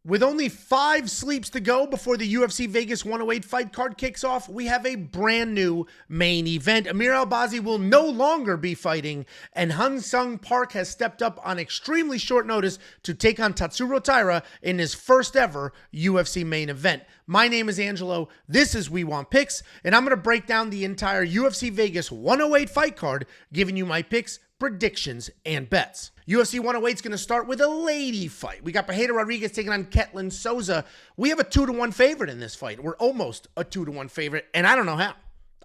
With only 5 sleeps to go before the UFC Vegas 108 fight card kicks off, we have a brand new main event. Amir Albazi will no longer be fighting, and Hyun Sung Park has stepped up on extremely short notice to take on Tatsuro Taira in his first ever UFC main event. My name is Angelo, this is We Want Picks, and I'm going to break down the entire UFC Vegas 108 fight card, giving you my picks, predictions, and bets. UFC 108 is going to start with a lady fight. We got Piera Rodriguez taking on Ketlen Souza. We have a 2-1 favorite in this fight. We're almost a 2-1 favorite, and I don't know how.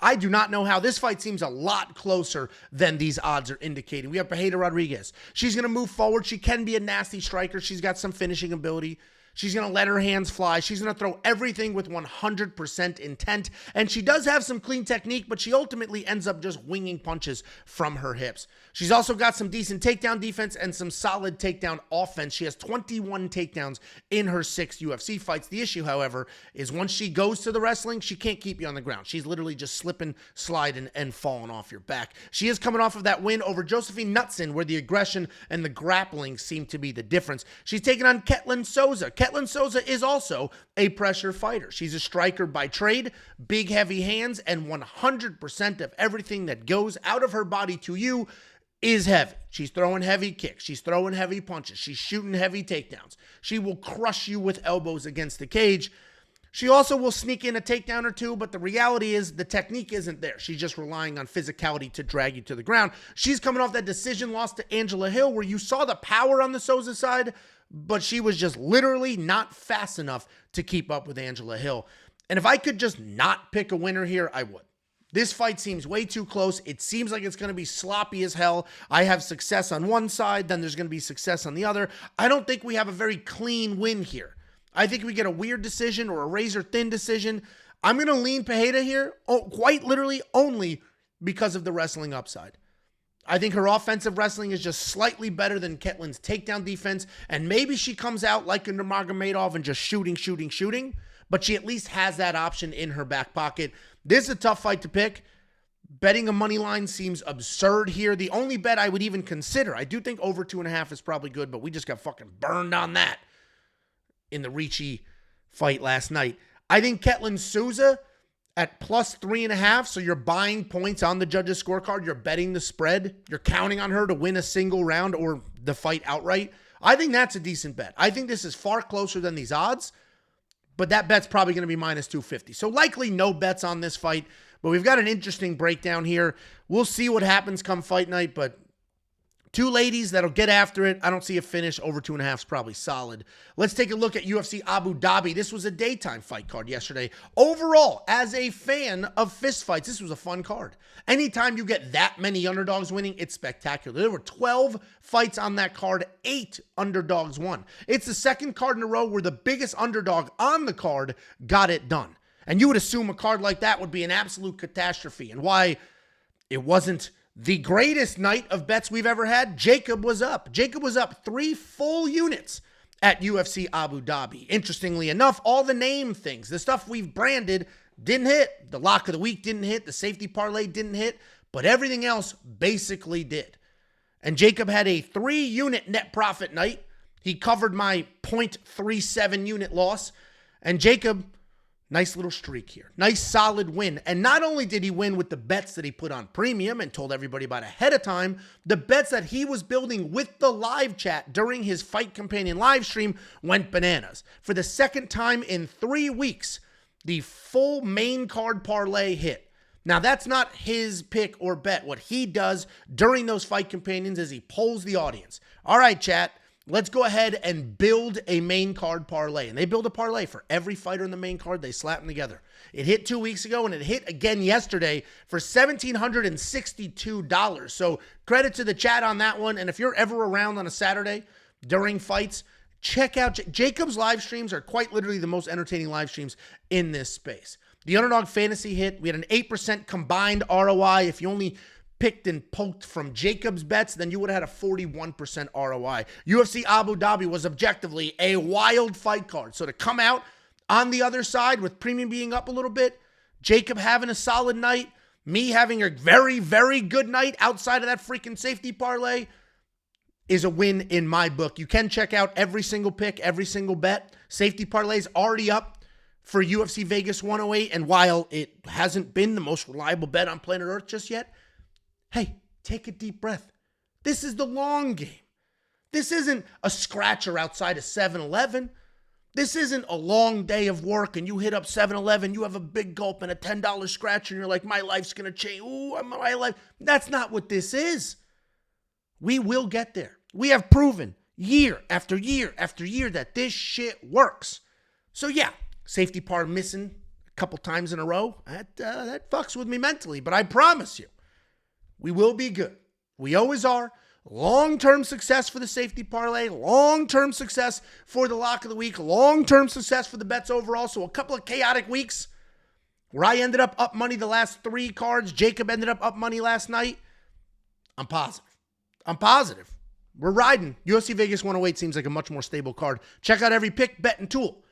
I do not know how. This fight seems a lot closer than these odds are indicating. We have Piera Rodriguez. She's going to move forward. She can be a nasty striker. She's got some finishing ability. She's going to let her hands fly. She's going to throw everything with 100% intent. And she does have some clean technique, but she ultimately ends up just winging punches from her hips. She's also got some decent takedown defense and some solid takedown offense. She has 21 takedowns in her 6 UFC fights. The issue, however, is once she goes to the wrestling, she can't keep you on the ground. She's literally just slipping, sliding, and falling off your back. She is coming off of that win over Josephine Knutson, where the aggression and the grappling seem to be the difference. She's taking on Ketlen Souza. Ketlen Souza is also a pressure fighter. She's a striker by trade, big heavy hands, and 100% of everything that goes out of her body to you is heavy. She's throwing heavy kicks. She's throwing heavy punches. She's shooting heavy takedowns. She will crush you with elbows against the cage. She also will sneak in a takedown or two, but the reality is the technique isn't there. She's just relying on physicality to drag you to the ground. She's coming off that decision loss to Angelo Hill, where you saw the power on the Souza side, but she was just literally not fast enough to keep up with Angelo Hill. And if I could just not pick a winner here, I would. This fight seems way too close. It seems like it's going to be sloppy as hell. I have success on one side, then there's going to be success on the other. I don't think we have a very clean win here. I think we get a weird decision or a razor-thin decision. I'm going to lean Piera here, quite literally only because of the wrestling upside. I think her offensive wrestling is just slightly better than Ketlen's takedown defense, and maybe she comes out like under Nurmagomedov and just shooting, but she at least has that option in her back pocket. This is a tough fight to pick. Betting a money line seems absurd here. The only bet I would even consider, I do think over 2.5 is probably good, but we just got fucking burned on that in the Ricci fight last night. I think Ketlen Souza at plus 3.5, so you're buying points on the judges' scorecard. You're betting the spread. You're counting on her to win a single round or the fight outright. I think that's a decent bet. I think this is far closer than these odds, but that bet's probably going to be minus 250. So likely no bets on this fight, but we've got an interesting breakdown here. We'll see what happens come fight night, but 2 ladies that'll get after it. I don't see a finish. Over 2.5 is probably solid. Let's take a look at UFC Abu Dhabi. This was a daytime fight card yesterday. Overall, as a fan of fist fights, this was a fun card. Anytime you get that many underdogs winning, it's spectacular. There were 12 fights on that card. 8 underdogs won. It's the second card in a row where the biggest underdog on the card got it done. And you would assume a card like that would be an absolute catastrophe. And why it wasn't the greatest night of bets we've ever had, Jacob was up. Jacob was up 3 full units at UFC Abu Dhabi. Interestingly enough, all the name things, the stuff we've branded, didn't hit. The lock of the week didn't hit. The safety parlay didn't hit. But everything else basically did. And Jacob had a 3-unit net profit night. He covered my 0.37 unit loss. And Jacob, nice little streak here. Nice solid win. And not only did he win with the bets that he put on premium and told everybody about ahead of time, the bets that he was building with the live chat during his Fight Companion live stream went bananas. For the second time in 3 weeks, the full main card parlay hit. Now, that's not his pick or bet. What he does during those Fight Companions is he polls the audience. All right, chat. Let's go ahead and build a main card parlay. And they build a parlay for every fighter in the main card. They slap them together. It hit 2 weeks ago, and it hit again yesterday for $1,762. So credit to the chat on that one. And if you're ever around on a Saturday during fights, check out Jacob's live streams are quite literally the most entertaining live streams in this space. The Underdog Fantasy hit. We had an 8% combined ROI. If you only picked and poked from Jacob's bets, then you would have had a 41% ROI. UFC Abu Dhabi was objectively a wild fight card. So to come out on the other side with premium being up a little bit, Jacob having a solid night, me having a very, very good night outside of that freaking safety parlay, is a win in my book. You can check out every single pick, every single bet. Safety parlays already up for UFC Vegas 108. And while it hasn't been the most reliable bet on planet Earth just yet, hey, take a deep breath. This is the long game. This isn't a scratcher outside of 7-Eleven. This isn't a long day of work and you hit up 7-Eleven, you have a big gulp and a $10 scratcher and you're like, my life's going to change. Ooh, my life. That's not what this is. We will get there. We have proven year after year after year that this shit works. So yeah, safety par missing a couple times in a row. That fucks with me mentally, but I promise you, we will be good. We always are. Long-term success for the safety parlay, long-term success for the lock of the week, long-term success for the bets overall. So a couple of chaotic weeks where I ended up money the last 3 cards. Jacob ended up money last night. I'm positive. We're riding. UFC Vegas 108 seems like a much more stable card. Check out every pick, bet, and tool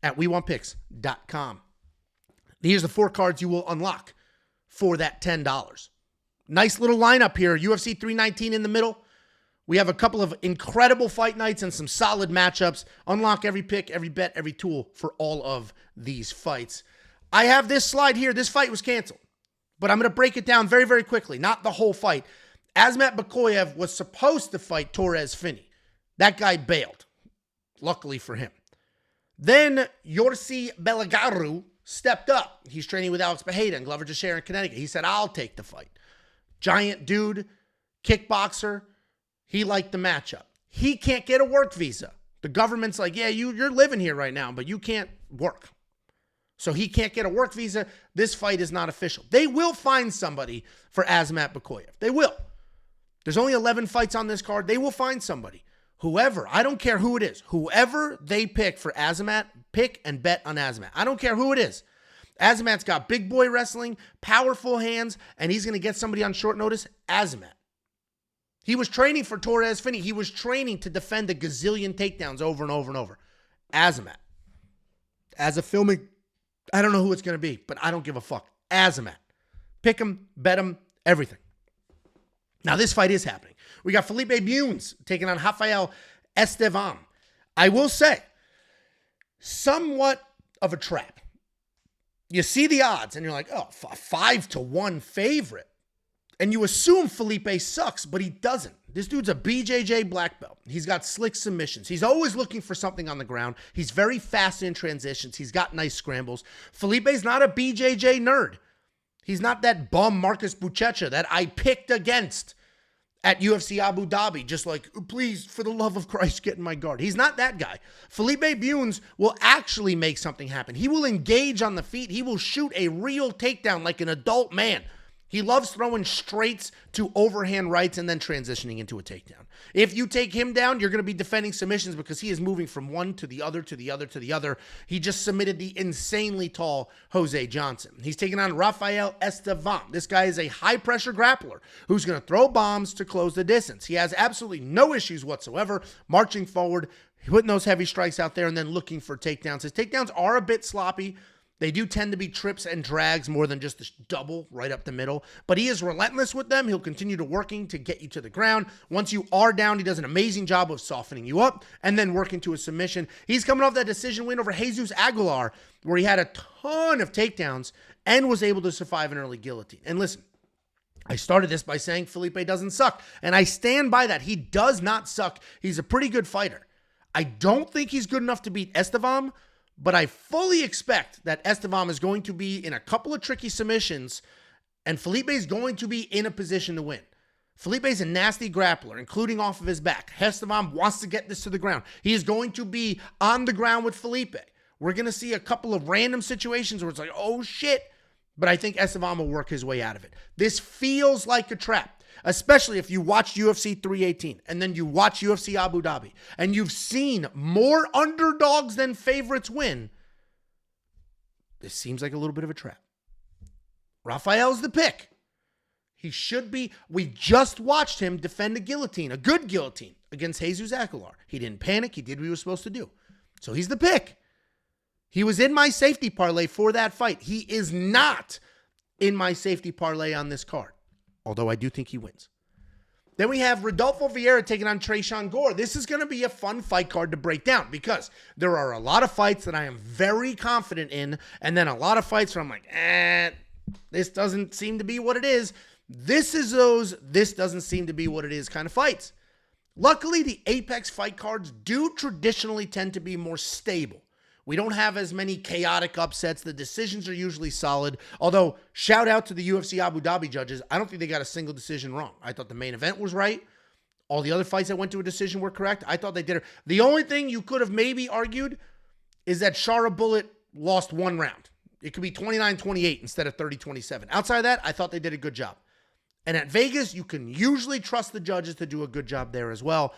at WeWantPicks.com. Here's the 4 cards you will unlock for that $10. Nice little lineup here. UFC 319 in the middle. We have a couple of incredible fight nights and some solid matchups. Unlock every pick, every bet, every tool for all of these fights. I have this slide here. This fight was canceled, but I'm going to break it down very, very quickly. Not the whole fight. Azamat Bekoev was supposed to fight Torres Finney. That guy bailed, luckily for him. Then Yorsi Belagaru stepped up. He's training with Alex Bejeda and Glover Teixeira in Connecticut. He said, I'll take the fight. Giant dude, kickboxer. He liked the matchup. He can't get a work visa. The government's like, yeah, you're living here right now, but you can't work. So he can't get a work visa. This fight is not official. They will find somebody for Azamat Bekoev. They will. There's only 11 fights on this card. They will find somebody. Whoever, I don't care who it is. Whoever they pick for Azamat, pick and bet on Azamat. I don't care who it is. Azamat's got big boy wrestling, powerful hands, and he's going to get somebody on short notice. Azamat. He was training for Torres Finney. He was training to defend a gazillion takedowns over and over and over. Azamat. As a filming, I don't know who it's going to be, but I don't give a fuck. Azamat. Pick him, bet him, everything. Now, this fight is happening. We got Felipe Bunes taking on Rafael Estevam. I will say, somewhat of a trap. You see the odds, and you're like, oh, 5-1 favorite. And you assume Felipe sucks, but he doesn't. This dude's a BJJ black belt. He's got slick submissions. He's always looking for something on the ground. He's very fast in transitions. He's got nice scrambles. Felipe's not a BJJ nerd. He's not that bum Marcus Buchecha that I picked against at UFC Abu Dhabi, just like, please, for the love of Christ, get in my guard. He's not that guy. Felipe Bunes will actually make something happen. He will engage on the feet. He will shoot a real takedown like an adult man. He loves throwing straights to overhand rights and then transitioning into a takedown. If you take him down, you're going to be defending submissions because he is moving from one to the other, to the other, to the other. He just submitted the insanely tall Jose Johnson. He's taking on Rafael Estevam. This guy is a high-pressure grappler who's going to throw bombs to close the distance. He has absolutely no issues whatsoever marching forward, putting those heavy strikes out there, and then looking for takedowns. His takedowns are a bit sloppy. They do tend to be trips and drags more than just this double right up the middle. But he is relentless with them. He'll continue to working to get you to the ground. Once you are down, he does an amazing job of softening you up and then working to a submission. He's coming off that decision win over Jesus Aguilar, where he had a ton of takedowns and was able to survive an early guillotine. And listen, I started this by saying Felipe doesn't suck. And I stand by that. He does not suck. He's a pretty good fighter. I don't think he's good enough to beat Estevam, but I fully expect that Estevam is going to be in a couple of tricky submissions, and Felipe is going to be in a position to win. Felipe is a nasty grappler, including off of his back. Estevam wants to get this to the ground. He is going to be on the ground with Felipe. We're going to see a couple of random situations where it's like, oh shit, but I think Estevam will work his way out of it. This feels like a trap. Especially if you watch UFC 318 and then you watch UFC Abu Dhabi and you've seen more underdogs than favorites win. This seems like a little bit of a trap. Rafael's the pick. He should be. We just watched him defend a guillotine, a good guillotine against Jesus Aguilar. He didn't panic. He did what he was supposed to do. So he's the pick. He was in my safety parlay for that fight. He is not in my safety parlay on this card. Although I do think he wins. Then we have Rodolfo Vieira taking on Tresean Gore. This is going to be a fun fight card to break down because there are a lot of fights that I am very confident in, and then a lot of fights where I'm like, this doesn't seem to be what it is. This is those, this doesn't seem to be what it is kind of fights. Luckily, the Apex fight cards do traditionally tend to be more stable. We don't have as many chaotic upsets. The decisions are usually solid. Although, shout out to the UFC Abu Dhabi judges. I don't think they got a single decision wrong. I thought the main event was right. All the other fights that went to a decision were correct. I thought they did it. The only thing you could have maybe argued is that Shara Bullet lost one round. It could be 29-28 instead of 30-27. Outside of that, I thought they did a good job. And at Vegas, you can usually trust the judges to do a good job there as well.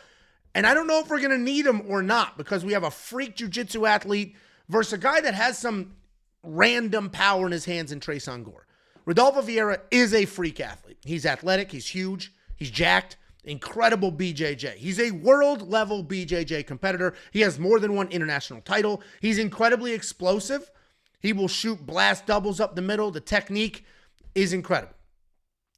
And I don't know if we're going to need them or not because we have a freak jiu-jitsu athlete versus a guy that has some random power in his hands in Tresean Gore. Rodolfo Vieira is a freak athlete. He's athletic. He's huge. He's jacked. Incredible BJJ. He's a world-level BJJ competitor. He has more than one international title. He's incredibly explosive. He will shoot blast doubles up the middle. The technique is incredible.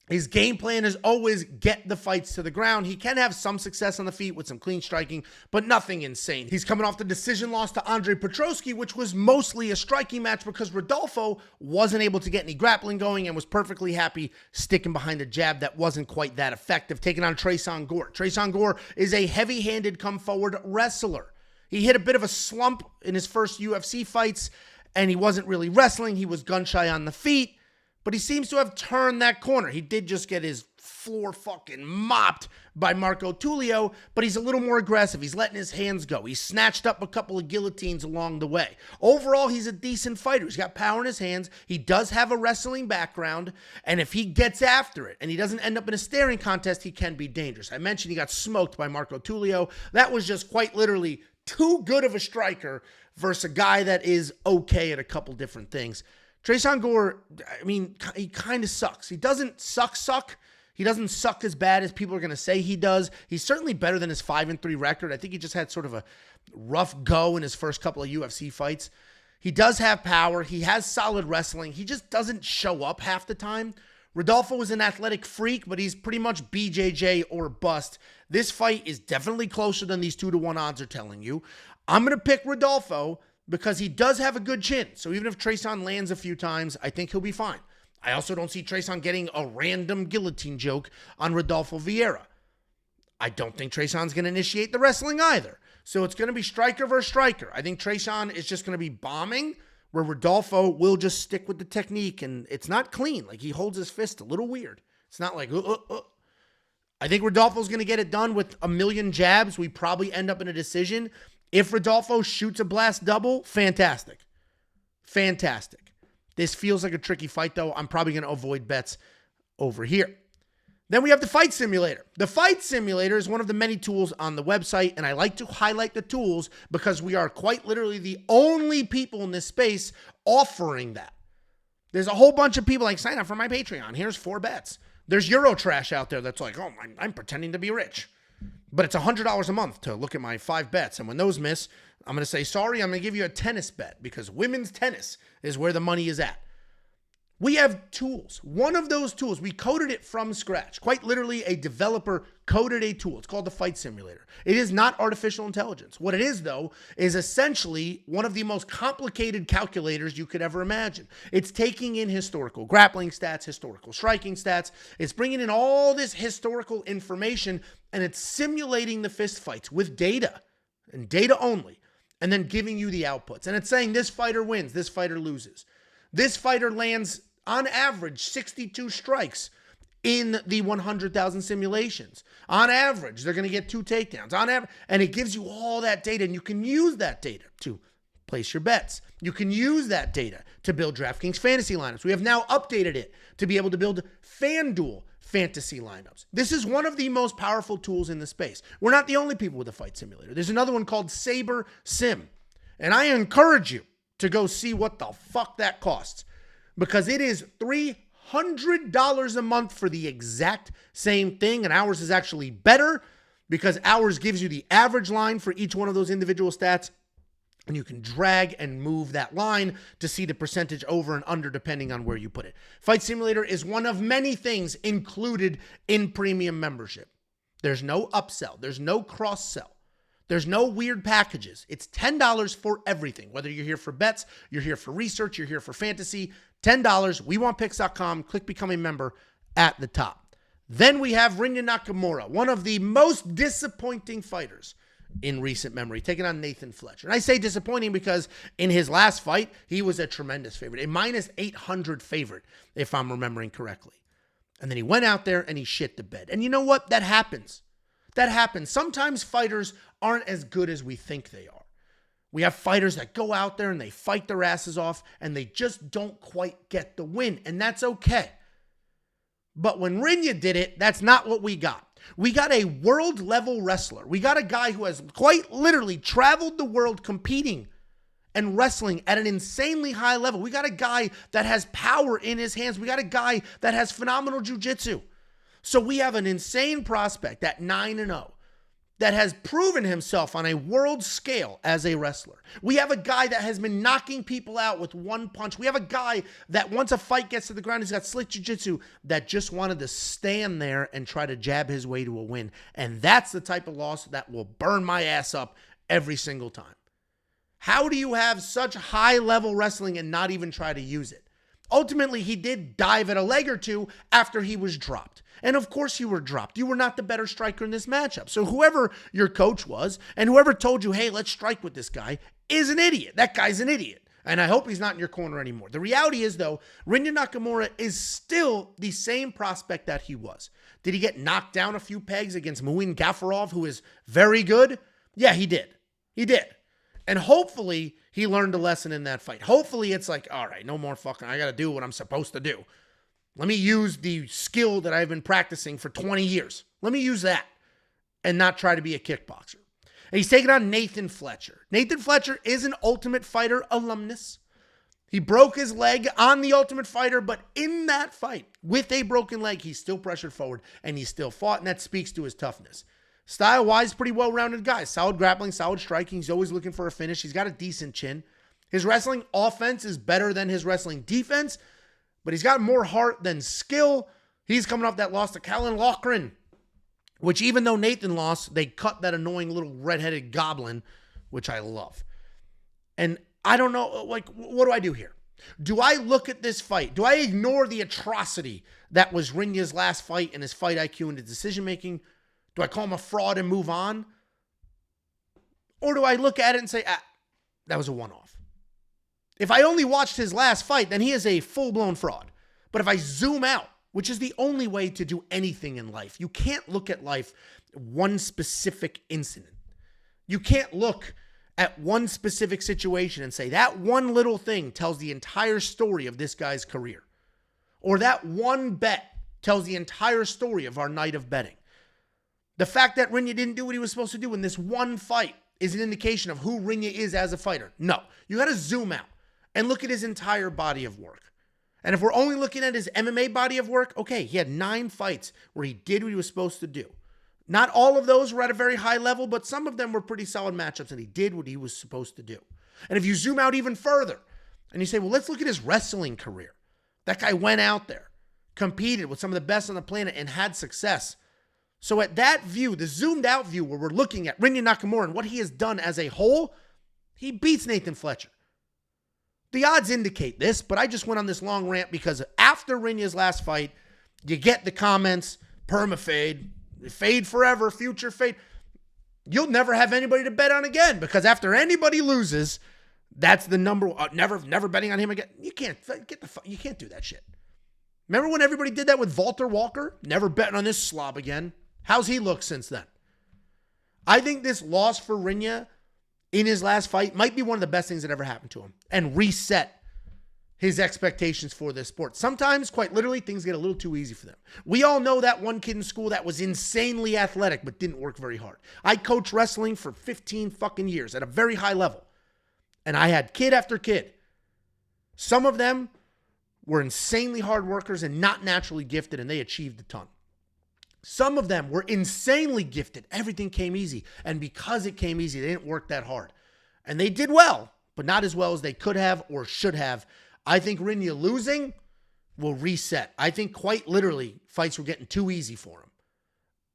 His game plan is always get the fights to the ground. He can have some success on the feet with some clean striking, but nothing insane. He's coming off the decision loss to Andrey Petroski, which was mostly a striking match because Rodolfo wasn't able to get any grappling going and was perfectly happy sticking behind a jab that wasn't quite that effective, taking on Tresean Gore. Tresean Gore is a heavy-handed come-forward wrestler. He hit a bit of a slump in his first UFC fights, and he wasn't really wrestling. He was gun-shy on the feet. But he seems to have turned that corner. He did just get his floor fucking mopped by Marco Tulio, but he's a little more aggressive. He's letting his hands go. He snatched up a couple of guillotines along the way. Overall, he's a decent fighter. He's got power in his hands. He does have a wrestling background, and if he gets after it and he doesn't end up in a staring contest, he can be dangerous. I mentioned he got smoked by Marco Tulio. That was just quite literally too good of a striker versus a guy that is okay at a couple different things. Tresean Gore, I mean, he kind of sucks. He doesn't suck. He doesn't suck as bad as people are going to say he does. He's certainly better than his 5-3 record. I think he just had sort of a rough go in his first couple of UFC fights. He does have power. He has solid wrestling. He just doesn't show up half the time. Rodolfo is an athletic freak, but he's pretty much BJJ or bust. This fight is definitely closer than these 2-1 odds are telling you. I'm going to pick Rodolfo because he does have a good chin. So even if Tresean lands a few times, I think he'll be fine. I also don't see Tresean getting a random guillotine joke on Rodolfo Vieira. I don't think Tresean's going to initiate the wrestling either. So it's going to be striker versus striker. I think Tresean is just going to be bombing, where Rodolfo will just stick with the technique, and it's not clean. Like, he holds his fist a little weird. It's not like, I think Rodolfo's going to get it done with a million jabs. We probably end up in a decision. If Rodolfo shoots a blast double, fantastic. Fantastic. This feels like a tricky fight, though. I'm probably going to avoid bets over here. Then we have the Fight Simulator. The Fight Simulator is one of the many tools on the website, and I like to highlight the tools because we are quite literally the only people in this space offering that. There's a whole bunch of people like, sign up for my Patreon. Here's 4 bets. There's Eurotrash out there that's like, oh, I'm pretending to be rich. But it's $100 a month to look at my 5 bets. And when those miss, I'm going to say, sorry, I'm going to give you a tennis bet because women's tennis is where the money is at. We have tools. One of those tools, we coded it from scratch. Quite literally, a developer coded a tool. It's called the Fight Simulator. It is not artificial intelligence. What it is, though, is essentially one of the most complicated calculators you could ever imagine. It's taking in historical grappling stats, historical striking stats. It's bringing in all this historical information, and it's simulating the fist fights with data, and data only, and then giving you the outputs. And it's saying this fighter wins, this fighter loses. This fighter lands, on average, 62 strikes in the 100,000 simulations. On average, they're going to get 2 takedowns. On average, and it gives you all that data, and you can use that data to place your bets. You can use that data to build DraftKings fantasy lineups. We have now updated it to be able to build FanDuel fantasy lineups. This is one of the most powerful tools in the space. We're not the only people with a Fight Simulator. There's another one called Saber Sim, and I encourage you to go see what the fuck that costs, because it is $300 a month for the exact same thing, and ours is actually better because ours gives you the average line for each one of those individual stats, and you can drag and move that line to see the percentage over and under depending on where you put it. Fight Simulator is one of many things included in premium membership. There's no upsell. There's no cross-sell. There's no weird packages. It's $10 for everything. Whether you're here for bets, you're here for research, you're here for fantasy, $10. WeWantPicks.com. Click Become a Member at the top. Then we have Rinya Nakamura, one of the most disappointing fighters in recent memory, taking on Nathan Fletcher. And I say disappointing because in his last fight, he was a tremendous favorite, a minus 800 favorite, if I'm remembering correctly. And then he went out there and he shit the bed. And you know what? That happens. That happens. Sometimes fighters aren't as good as we think they are. We have fighters that go out there and they fight their asses off and they just don't quite get the win. And that's okay. But when Rinya did it, that's not what we got. We got a world-level wrestler. We got a guy who has quite literally traveled the world competing and wrestling at an insanely high level. We got a guy that has power in his hands. We got a guy that has phenomenal jiu-jitsu. So we have an insane prospect at 9-0 that has proven himself on a world scale as a wrestler. We have a guy that has been knocking people out with one punch. We have a guy that once a fight gets to the ground, he's got slick jiu-jitsu, that just wanted to stand there and try to jab his way to a win. And that's the type of loss that will burn my ass up every single time. How do you have such high-level wrestling and not even try to use it? Ultimately, he did dive at a leg or two after he was dropped. And of course you were dropped. You were not the better striker in this matchup. So whoever your coach was and whoever told you, hey, let's strike with this guy, is an idiot. That guy's an idiot. And I hope he's not in your corner anymore. The reality is, though, Rinya Nakamura is still the same prospect that he was. Did he get knocked down a few pegs against Muin Gafarov, who is very good? Yeah, he did. He did. And hopefully he learned a lesson in that fight. Hopefully it's like, all right, no more fucking, I got to do what I'm supposed to do. Let me use the skill that I've been practicing for 20 years. Let me use that and not try to be a kickboxer. And he's taking on Nathan Fletcher. Nathan Fletcher is an Ultimate Fighter alumnus. He broke his leg on the Ultimate Fighter, but in that fight, with a broken leg, he still pressured forward and he still fought, and that speaks to his toughness. Style-wise, pretty well-rounded guy. Solid grappling, solid striking. He's always looking for a finish. He's got a decent chin. His wrestling offense is better than his wrestling defense, but he's got more heart than skill. He's coming off that loss to Callan Loughran, which even though Nathan lost, they cut that annoying little redheaded goblin, which I love. And I don't know, like, what do I do here? Do I look at this fight? Do I ignore the atrocity that was Rinya's last fight and his fight IQ and his decision-making? Do I call him a fraud and move on? Or do I look at it and say, that was a one-off? If I only watched his last fight, then he is a full-blown fraud. But if I zoom out, which is the only way to do anything in life, you can't look at life one specific incident. You can't look at one specific situation and say that one little thing tells the entire story of this guy's career. Or that one bet tells the entire story of our night of betting. The fact that Rinya didn't do what he was supposed to do in this one fight is an indication of who Rinya is as a fighter. No, you got to zoom out and look at his entire body of work. And if we're only looking at his MMA body of work, okay, he had 9 fights where he did what he was supposed to do. Not all of those were at a very high level, but some of them were pretty solid matchups, and he did what he was supposed to do. And if you zoom out even further, and you say, well, let's look at his wrestling career. That guy went out there, competed with some of the best on the planet, and had success. So at that view, the zoomed out view where we're looking at Rinya Nakamura and what he has done as a whole, he beats Nathan Fletcher. The odds indicate this, but I just went on this long rant because after Rinya's last fight, you get the comments, perma-fade, fade forever, future fade. You'll never have anybody to bet on again because after anybody loses, that's the number. Never betting on him again. You can't you can't do that shit. Remember when everybody did that with Walter Walker? Never betting on this slob again. How's he look since then? I think this loss for Rinya in his last fight might be one of the best things that ever happened to him and reset his expectations for this sport. Sometimes, quite literally, things get a little too easy for them. We all know that one kid in school that was insanely athletic but didn't work very hard. I coached wrestling for 15 fucking years at a very high level. And I had kid after kid. Some of them were insanely hard workers and not naturally gifted, and they achieved a ton. Some of them were insanely gifted. Everything came easy. And because it came easy, they didn't work that hard. And they did well, but not as well as they could have or should have. I think Rinya losing will reset. I think quite literally fights were getting too easy for him.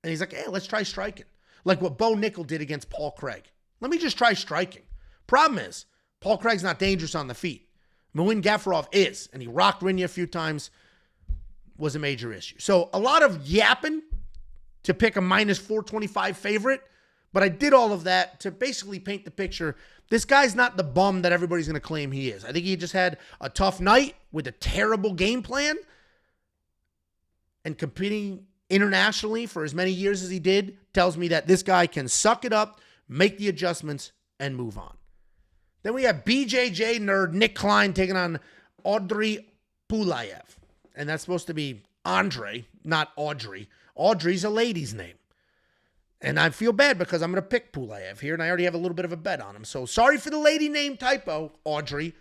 And he's like, hey, let's try striking. Like what Bo Nickel did against Paul Craig. Let me just try striking. Problem is, Paul Craig's not dangerous on the feet. Muin Gafarov is, and he rocked Rinya a few times, was a major issue. So a lot of yapping to pick a minus 425 favorite, but I did all of that to basically paint the picture. This guy's not the bum that everybody's going to claim he is. I think he just had a tough night with a terrible game plan, and competing internationally for as many years as he did tells me that this guy can suck it up, make the adjustments, and move on. Then we have BJJ nerd Nick Klein taking on Andrey Pulyaev. And that's supposed to be Andrey, not Audrey. Audrey's a lady's name. And I feel bad because I'm going to pick Pulyaev here, and I already have a little bit of a bet on him. So sorry for the lady name typo, Audrey.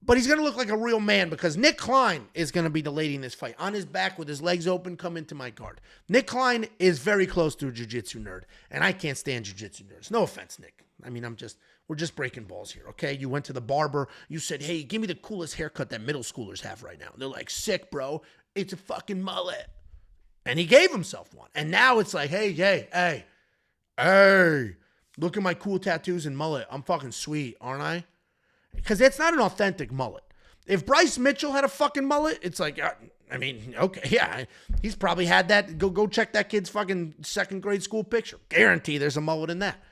But he's going to look like a real man because Nick Klein is going to be the lady in this fight. On his back with his legs open, come into my guard. Nick Klein is very close to a jiu-jitsu nerd, and I can't stand jiu-jitsu nerds. No offense, Nick. I mean, we're just breaking balls here, okay? You went to the barber. You said, hey, give me the coolest haircut that middle schoolers have right now. And they're like, sick, bro. It's a fucking mullet. And he gave himself one. And now it's like, hey, look at my cool tattoos and mullet. I'm fucking sweet, aren't I? Because it's not an authentic mullet. If Bryce Mitchell had a fucking mullet, it's like, I mean, okay, yeah, he's probably had that. Go check that kid's fucking second grade school picture. Guarantee there's a mullet in that.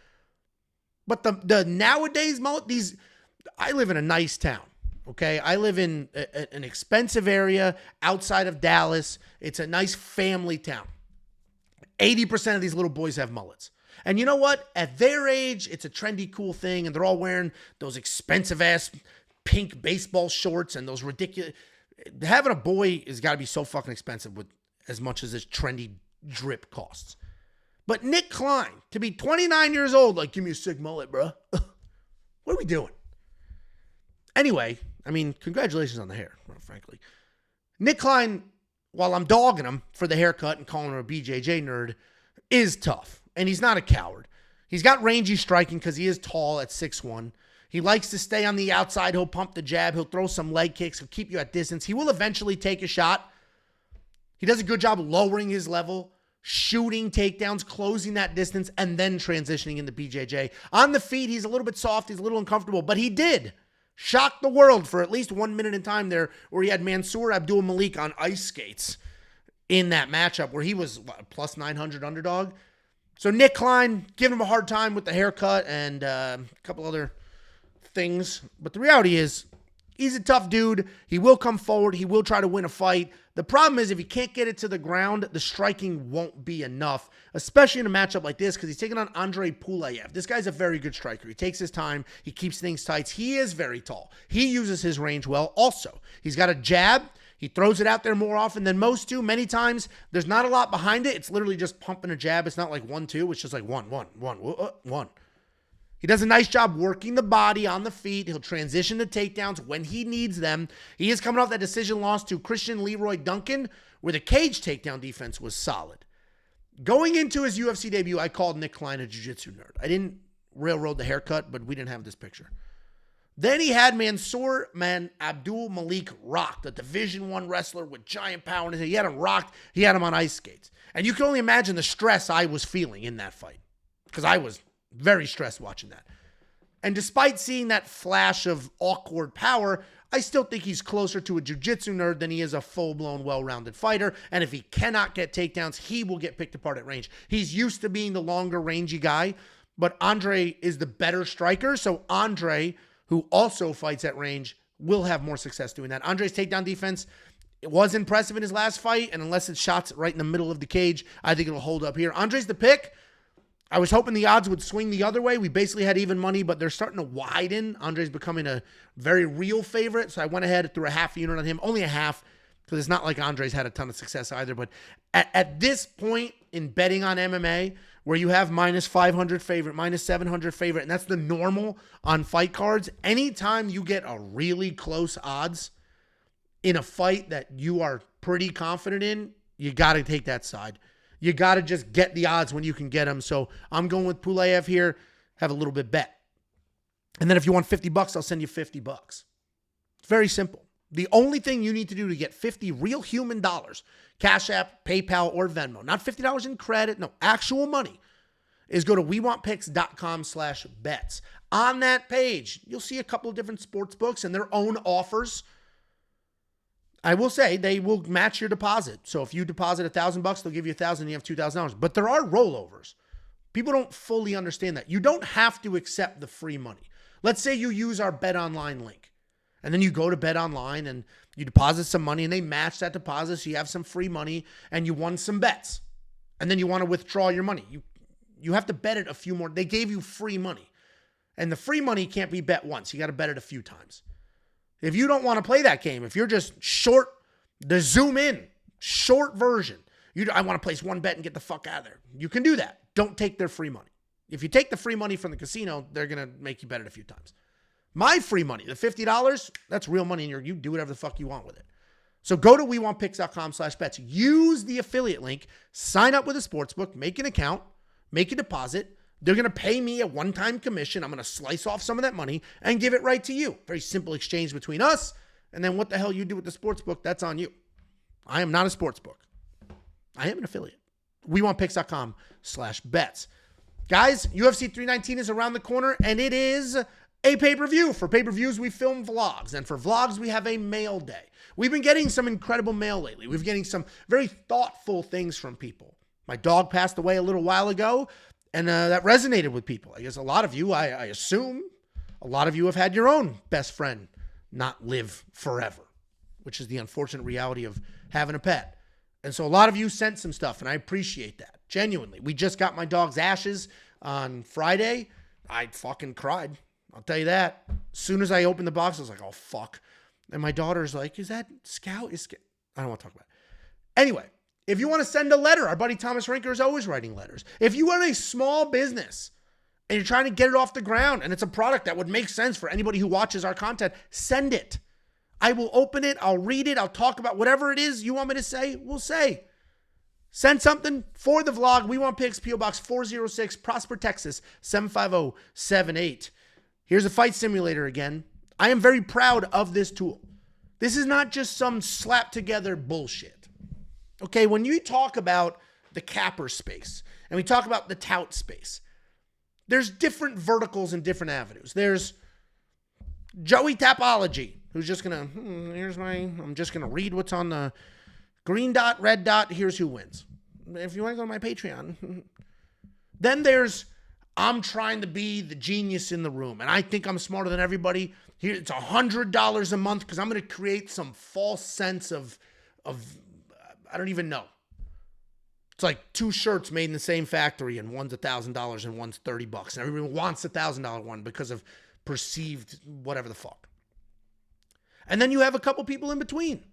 But the nowadays mullet, I live in a nice town, okay? I live in an expensive area outside of Dallas. It's a nice family town. 80% of these little boys have mullets. And you know what? At their age, it's a trendy, cool thing, and they're all wearing those expensive-ass pink baseball shorts and those ridiculous... Having a boy has got to be so fucking expensive with as much as this trendy drip costs. But Nick Klein, to be 29 years old, like, give me a sick mullet, bro. What are we doing? Anyway, I mean, congratulations on the hair, frankly. Nick Klein, while I'm dogging him for the haircut and calling him a BJJ nerd, is tough. And he's not a coward. He's got rangy striking because he is tall at 6'1". He likes to stay on the outside. He'll pump the jab. He'll throw some leg kicks. He'll keep you at distance. He will eventually take a shot. He does a good job lowering his level, shooting takedowns, closing that distance, and then transitioning into BJJ. On the feet, he's a little bit soft. He's a little uncomfortable, but he did shock the world for at least 1 minute in time there where he had Mansour Abdul Malik on ice skates in that matchup where he was plus 900 underdog. So Nick Klein, giving him a hard time with the haircut and a couple other things. But the reality is, he's a tough dude. He will come forward. He will try to win a fight. The problem is if he can't get it to the ground, the striking won't be enough, especially in a matchup like this because he's taking on Andrey Pulyaev. This guy's a very good striker. He takes his time. He keeps things tight. He is very tall. He uses his range well also. He's got a jab. He throws it out there more often than most do. Many times, there's not a lot behind it. It's literally just pumping a jab. It's not like 1-2. It's just like one. He does a nice job working the body on the feet. He'll transition to takedowns when he needs them. He is coming off that decision loss to Christian Leroy Duncan, where the cage takedown defense was solid. Going into his UFC debut, I called Nick Klein a jiu-jitsu nerd. I didn't railroad the haircut, but we didn't have this picture. Then he had Mansour Abdul Malik rocked, a Division I wrestler with giant power in his head. He had him rocked. He had him on ice skates. And you can only imagine the stress I was feeling in that fight because I was very stressed watching that. And despite seeing that flash of awkward power, I still think he's closer to a jiu-jitsu nerd than he is a full-blown, well-rounded fighter. And if he cannot get takedowns, he will get picked apart at range. He's used to being the longer, rangy guy, but Andrey is the better striker. So Andrey, who also fights at range, will have more success doing that. Andrey's takedown defense, it was impressive in his last fight, and unless it's shots right in the middle of the cage, I think it'll hold up here. Andrey's the pick. I was hoping the odds would swing the other way. We basically had even money, but they're starting to widen. Andrey's becoming a very real favorite, so I went ahead and threw a half unit on him. Only a half, because it's not like Andrey's had a ton of success either. But at this point in betting on MMA, where you have minus 500 favorite, minus 700 favorite, and that's the normal on fight cards, anytime you get a really close odds in a fight that you are pretty confident in, you got to take that side. You got to just get the odds when you can get them. So I'm going with Pulyaev here. Have a little bit bet. And then if you want $50, I'll send you $50. It's very simple. The only thing you need to do to get 50 real human dollars, Cash App, PayPal, or Venmo, not $50 in credit, no, actual money, is go to wewantpicks.com/bets. On that page, you'll see a couple of different sports books and their own offers. I will say they will match your deposit. So if you deposit $1,000, they'll give you $1,000 and you have $2,000. But there are rollovers. People don't fully understand that. You don't have to accept the free money. Let's say you use our Bet Online link. And then you go to Bet Online and you deposit some money and they match that deposit. So you have some free money and you won some bets. And then you want to withdraw your money. You have to bet it a few more. They gave you free money. And the free money can't be bet once. You got to bet it a few times. If you don't want to play that game, if you're just short, the zoom in, short version, I want to place one bet and get the fuck out of there. You can do that. Don't take their free money. If you take the free money from the casino, they're going to make you bet it a few times. My free money, the $50, that's real money, and you do whatever the fuck you want with it. So go to wewantpicks.com/bets. Use the affiliate link, sign up with a sportsbook, make an account, make a deposit. They're going to pay me a one-time commission. I'm going to slice off some of that money and give it right to you. Very simple exchange between us. And then what the hell you do with the sportsbook, that's on you. I am not a sportsbook. I am an affiliate. wewantpicks.com/bets. Guys, UFC 319 is around the corner, and it is a pay-per-view. For pay-per-views, we film vlogs, and for vlogs, we have a mail day. We've been getting some incredible mail lately. We've been getting some very thoughtful things from people. My dog passed away a little while ago, and that resonated with people. I guess a lot of you, I assume, a lot of you have had your own best friend not live forever, which is the unfortunate reality of having a pet. And so a lot of you sent some stuff, and I appreciate that. Genuinely. We just got my dog's ashes on Friday. I fucking cried. I'll tell you that. As soon as I opened the box, I was like, oh, fuck. And my daughter's like, is that Scout? I don't want to talk about it. Anyway, if you want to send a letter, our buddy Thomas Rinker is always writing letters. If you run a small business and you're trying to get it off the ground and it's a product that would make sense for anybody who watches our content, send it. I will open it. I'll read it. I'll talk about whatever it is you want me to say, we'll say. Send something for the vlog. We Want Picks, P.O. Box 406, Prosper, Texas, 75078. Here's a fight simulator again. I am very proud of this tool. This is not just some slap together bullshit. Okay, when you talk about the capper space and we talk about the tout space, there's different verticals and different avenues. There's Joey Tapology, who's just going to, I'm just going to read what's on the green dot, red dot, here's who wins. If you want to go to my Patreon. Then there's, I'm trying to be the genius in the room, and I think I'm smarter than everybody. Here, it's $100 a month because I'm going to create some false sense of I don't even know. It's like two shirts made in the same factory, and one's $1,000 and one's $30, and everybody wants the $1,000 one because of perceived whatever the fuck. And then you have a couple people in between.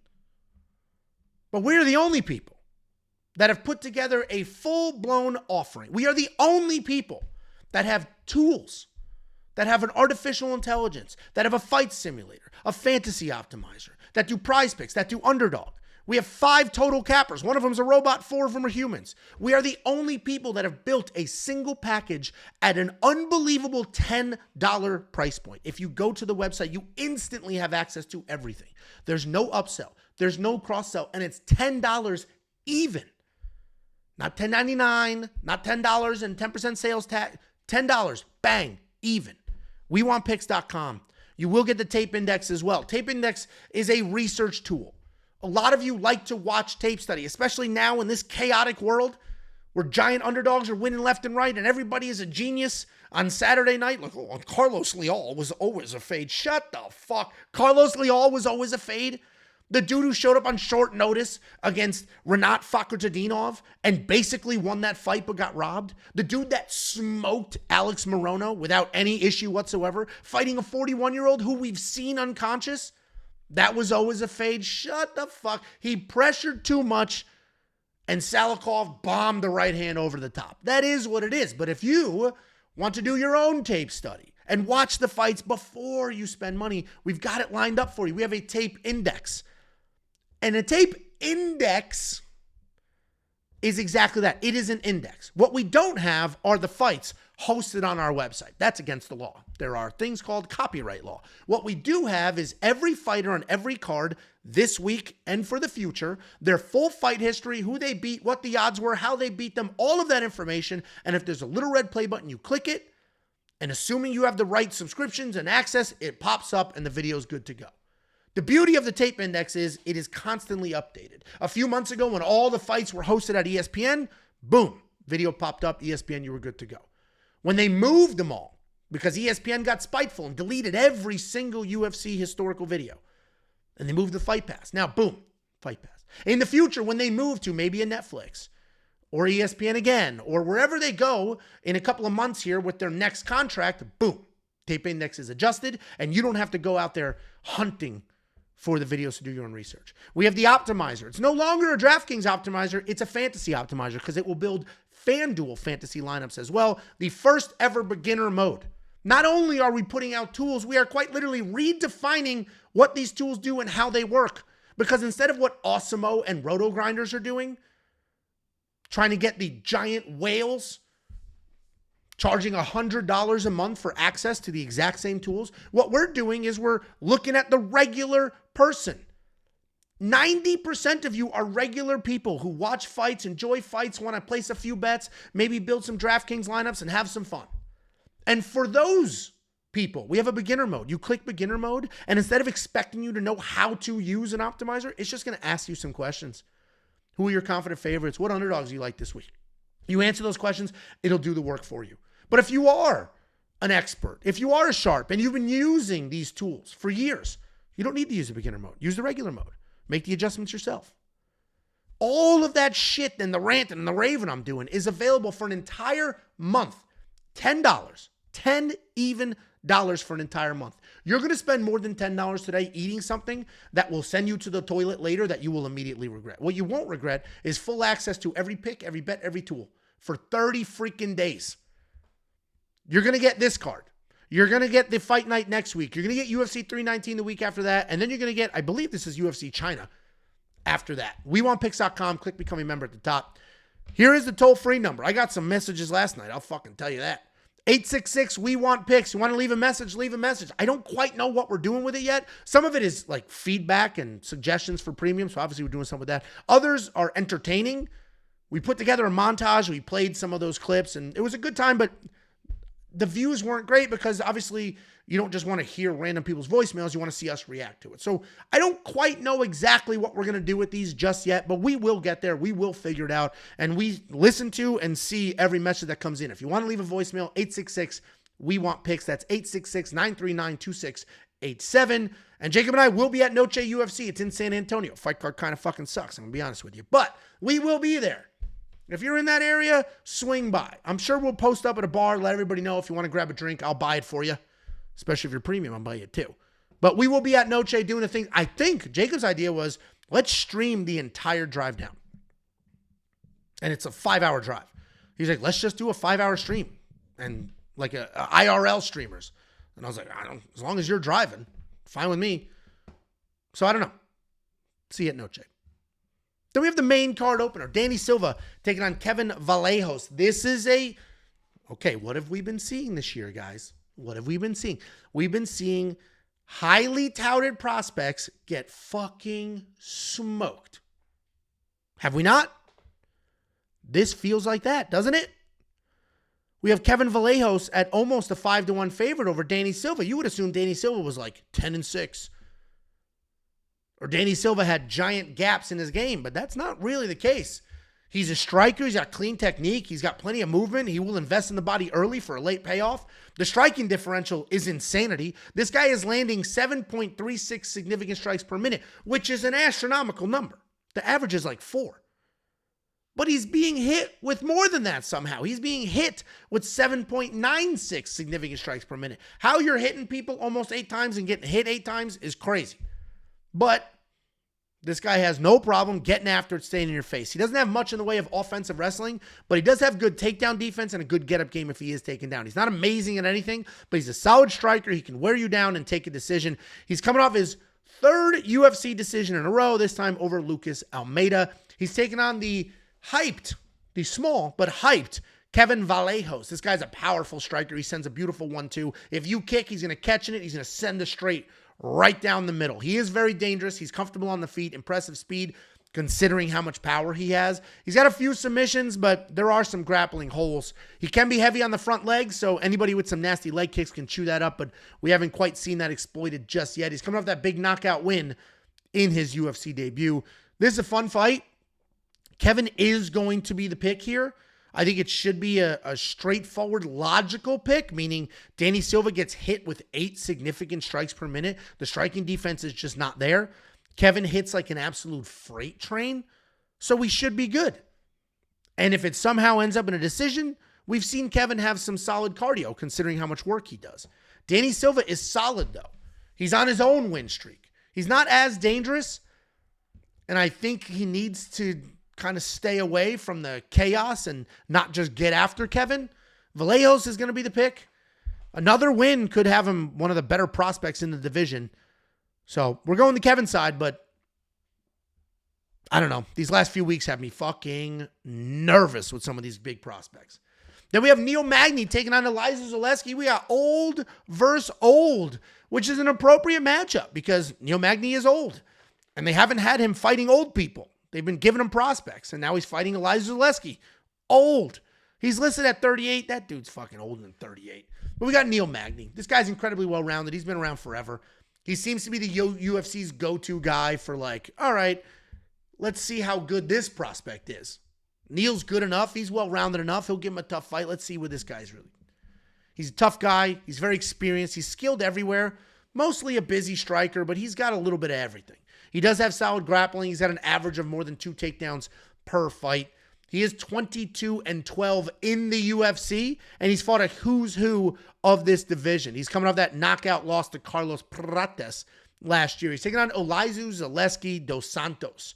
But we're the only people that have put together a full-blown offering. We are the only people that have tools, that have an artificial intelligence, that have a fight simulator, a fantasy optimizer, that do prize picks, that do underdog. We have 5 total cappers. One of them is a robot, 4 of them are humans. We are the only people that have built a single package at an unbelievable $10 price point. If you go to the website, you instantly have access to everything. There's no upsell. There's no cross-sell, and it's $10 even. Not $10.99, not $10 and 10% sales tax. $10, bang, even. WeWantPicks.com. You will get the tape index as well. Tape index is a research tool. A lot of you like to watch tape study, especially now in this chaotic world where giant underdogs are winning left and right and everybody is a genius. On Saturday night, look, Carlos Leal was always a fade. Shut the fuck. Carlos Leal was always a fade. The dude who showed up on short notice against Renat Fakhretdinov and basically won that fight but got robbed. The dude that smoked Alex Morono without any issue whatsoever, fighting a 41-year-old who we've seen unconscious. That was always a fade. Shut the fuck. He pressured too much and Salikov bombed the right hand over the top. That is what it is. But if you want to do your own tape study and watch the fights before you spend money, we've got it lined up for you. We have a tape index. And a tape index is exactly that. It is an index. What we don't have are the fights hosted on our website. That's against the law. There are things called copyright law. What we do have is every fighter on every card this week and for the future, their full fight history, who they beat, what the odds were, how they beat them, all of that information. And if there's a little red play button, you click it, and assuming you have the right subscriptions and access, it pops up and the video is good to go. The beauty of the tape index is it is constantly updated. A few months ago when all the fights were hosted at ESPN, boom, video popped up, ESPN, you were good to go. When they moved them all, because ESPN got spiteful and deleted every single UFC historical video, and they moved the Fight Pass. Now, boom, Fight Pass. In the future, when they move to maybe a Netflix or ESPN again, or wherever they go in a couple of months here with their next contract, boom, tape index is adjusted, and you don't have to go out there hunting for the videos to do your own research. We have the optimizer. It's no longer a DraftKings optimizer. It's a fantasy optimizer because it will build FanDuel fantasy lineups as well. The first ever beginner mode. Not only are we putting out tools, we are quite literally redefining what these tools do and how they work. Because instead of what Awesemo and Roto Grinders are doing, trying to get the giant whales, charging $100 a month for access to the exact same tools, what we're doing is we're looking at the regular person. 90% of you are regular people who watch fights, enjoy fights, want to place a few bets, maybe build some DraftKings lineups and have some fun. And for those people, we have a beginner mode. You click beginner mode, and instead of expecting you to know how to use an optimizer, it's just going to ask you some questions. Who are your confident favorites? What underdogs do you like this week? You answer those questions, it'll do the work for you. But if you are an expert, if you are a sharp, and you've been using these tools for years, you don't need to use the beginner mode. Use the regular mode. Make the adjustments yourself. All of that shit and the ranting and the raving I'm doing is available for an entire month. $10. 10 even dollars for an entire month. You're going to spend more than $10 today eating something that will send you to the toilet later that you will immediately regret. What you won't regret is full access to every pick, every bet, every tool for 30 freaking days. You're going to get this card. You're going to get the fight night next week. You're going to get UFC 319 the week after that. And then you're going to get, I believe this is UFC China after that. WeWantPicks.com. Click become a member at the top. Here is the toll-free number. I got some messages last night. I'll fucking tell you that. 866 we want picks. You want to leave a message? Leave a message. I don't quite know what we're doing with it yet. Some of it is like feedback and suggestions for premium. So obviously we're doing some with that. Others are entertaining. We put together a montage. We played some of those clips and it was a good time, but the views weren't great because obviously you don't just want to hear random people's voicemails. You want to see us react to it. So I don't quite know exactly what we're going to do with these just yet, but we will get there. We will figure it out. And we listen to and see every message that comes in. If you want to leave a voicemail, 866 we want picks. That's 866-939-2687. And Jacob and I will be at Noche UFC. It's in San Antonio. Fight card kind of fucking sucks. I'm going to be honest with you, but we will be there. If you're in that area, swing by. I'm sure we'll post up at a bar, let everybody know if you want to grab a drink. I'll buy it for you. Especially if you're premium, I'll buy it too. But we will be at Noche doing a thing. I think Jacob's idea was, let's stream the entire drive down. And it's a 5-hour drive. He's like, let's just do a 5-hour stream. And like a IRL streamers. And I was like, as long as you're driving, fine with me. So I don't know. See you at Noche. Then we have the main card opener. Danny Silva taking on Kevin Vallejos. This is okay, what have we been seeing this year, guys? What have we been seeing? We've been seeing highly touted prospects get fucking smoked. Have we not? This feels like that, doesn't it? We have Kevin Vallejos at almost a 5-1 favorite over Danny Silva. You would assume Danny Silva was like 10-6. Or Danny Silva had giant gaps in his game, but that's not really the case. He's a striker. He's got clean technique. He's got plenty of movement. He will invest in the body early for a late payoff. The striking differential is insanity. This guy is landing 7.36 significant strikes per minute, which is an astronomical number. The average is like 4. But he's being hit with more than that somehow. He's being hit with 7.96 significant strikes per minute. How you're hitting people almost 8 times and getting hit 8 times is crazy. But this guy has no problem getting after it, staying in your face. He doesn't have much in the way of offensive wrestling, but he does have good takedown defense and a good get-up game if he is taken down. He's not amazing at anything, but he's a solid striker. He can wear you down and take a decision. He's coming off his 3rd UFC decision in a row, this time over Lucas Almeida. He's taking on the small but hyped Kevin Vallejos. This guy's a powerful striker. He sends a beautiful 1-2. If you kick, he's going to catch it. He's going to send a straight right down the middle. He is very dangerous. He's comfortable on the feet, impressive speed, considering how much power he has. He's got a few submissions, but there are some grappling holes. He can be heavy on the front legs, so anybody with some nasty leg kicks can chew that up, but we haven't quite seen that exploited just yet. He's coming off that big knockout win in his UFC debut. This is a fun fight. Kevin is going to be the pick here. I think it should be a straightforward, logical pick, meaning Danny Silva gets hit with 8 significant strikes per minute. The striking defense is just not there. Kevin hits like an absolute freight train, so we should be good. And if it somehow ends up in a decision, we've seen Kevin have some solid cardio, considering how much work he does. Danny Silva is solid, though. He's on his own win streak. He's not as dangerous, and I think he needs to kind of stay away from the chaos and not just get after Kevin. Vallejos is going to be the pick. Another win could have him one of the better prospects in the division. So we're going the Kevin side, but I don't know. These last few weeks have me fucking nervous with some of these big prospects. Then we have Neil Magny taking on Elizeu Zaleski. We got old versus old, which is an appropriate matchup because Neil Magny is old. And they haven't had him fighting old people. They've been giving him prospects, and now he's fighting Elizeu Zaleski. Old. He's listed at 38. That dude's fucking older than 38. But we got Neil Magny. This guy's incredibly well-rounded. He's been around forever. He seems to be the UFC's go-to guy for like, all right, let's see how good this prospect is. Neil's good enough. He's well-rounded enough. He'll give him a tough fight. Let's see what this guy's really. He's a tough guy. He's very experienced. He's skilled everywhere. Mostly a busy striker, but he's got a little bit of everything. He does have solid grappling. He's got an average of more than 2 takedowns per fight. He is 22-12 in the UFC, and he's fought a who's who of this division. He's coming off that knockout loss to Carlos Prates last year. He's taking on Elizeu Zaleski dos Santos.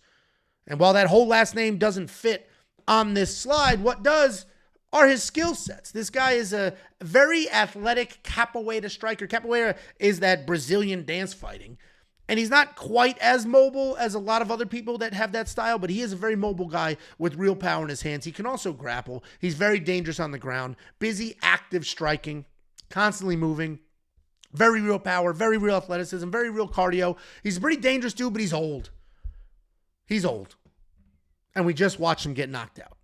And while that whole last name doesn't fit on this slide, what does are his skill sets. This guy is a very athletic capoeira striker. Capoeira is that Brazilian dance fighting. And he's not quite as mobile as a lot of other people that have that style, but he is a very mobile guy with real power in his hands. He can also grapple. He's very dangerous on the ground. Busy, active striking, constantly moving. Very real power, very real athleticism, very real cardio. He's a pretty dangerous dude, but he's old. He's old. And we just watched him get knocked out.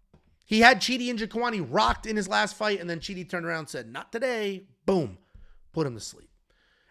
He had Chidi Njokuani rocked in his last fight, and then Chidi turned around and said, not today. Boom. Put him to sleep.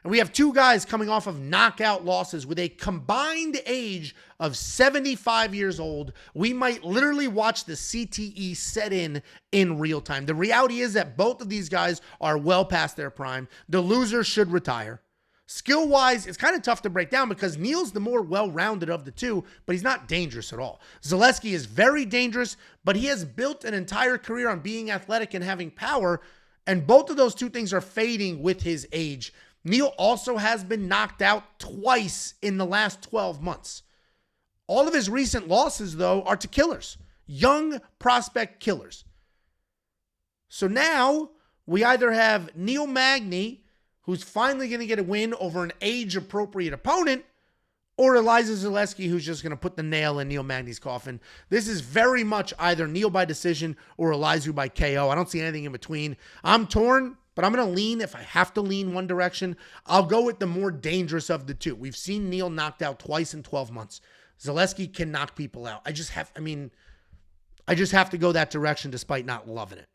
And we have 2 guys coming off of knockout losses with a combined age of 75 years old. We might literally watch the CTE set in real time. The reality is that both of these guys are well past their prime. The loser should retire. Skill-wise, it's kind of tough to break down because Neil's the more well-rounded of the two, but he's not dangerous at all. Zaleski is very dangerous, but he has built an entire career on being athletic and having power, and both of those two things are fading with his age. Neil also has been knocked out twice in the last 12 months. All of his recent losses, though, are to killers. Young prospect killers. So now we either have Neil Magny, who's finally going to get a win over an age-appropriate opponent, or Elizeu Zaleski, who's just going to put the nail in Neil Magny's coffin. This is very much either Neil by decision or Elizeu by KO. I don't see anything in between. I'm torn. But I'm going to lean, if I have to lean one direction, I'll go with the more dangerous of the two. We've seen Neil knocked out twice in 12 months. Zaleski can knock people out. I just have to go that direction despite not loving it.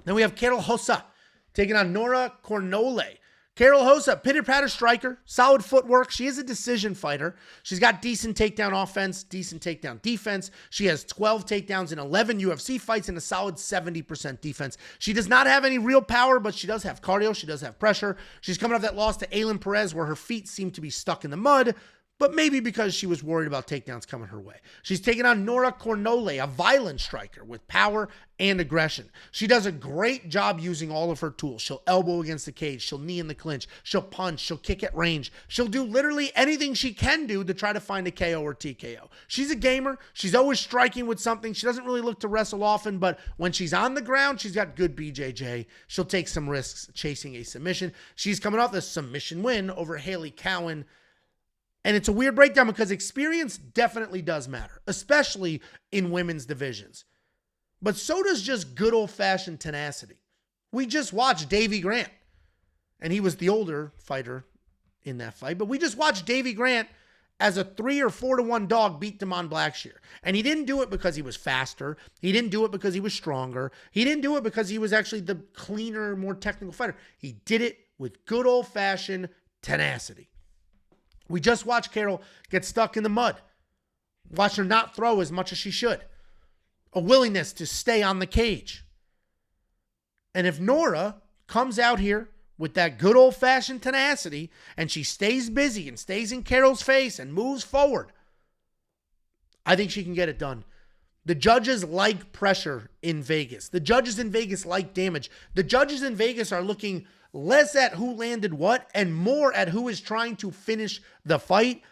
Then we have Karol taking on Nora Cornole. Karol pitter-patter striker, solid footwork. She is a decision fighter. She's got decent takedown offense, decent takedown defense. She has 12 takedowns in 11 UFC fights and a solid 70% defense. She does not have any real power, but she does have cardio. She does have pressure. She's coming off that loss to Aylin Perez where her feet seem to be stuck in the mud, but maybe because she was worried about takedowns coming her way. She's taking on Nora Cornole, a violent striker with power and aggression. She does a great job using all of her tools. She'll elbow against the cage. She'll knee in the clinch. She'll punch. She'll kick at range. She'll do literally anything she can do to try to find a KO or TKO. She's a gamer. She's always striking with something. She doesn't really look to wrestle often, but when she's on the ground, she's got good BJJ. She'll take some risks chasing a submission. She's coming off a submission win over Haley Cowan. And it's a weird breakdown because experience definitely does matter, especially in women's divisions. But so does just good old-fashioned tenacity. We just watched Davy Grant, and he was the older fighter in that fight, but we just watched Davy Grant as a 3 or 4-1 dog beat Damon Blackshear. And he didn't do it because he was faster. He didn't do it because he was stronger. He didn't do it because he was actually the cleaner, more technical fighter. He did it with good old-fashioned tenacity. We just watched Karol get stuck in the mud. Watch her not throw as much as she should. A willingness to stay on the cage. And if Nora comes out here with that good old-fashioned tenacity and she stays busy and stays in Karol's face and moves forward, I think she can get it done. The judges like pressure in Vegas. The judges in Vegas like damage. The judges in Vegas are looking less at who landed what and more at who is trying to finish the fight.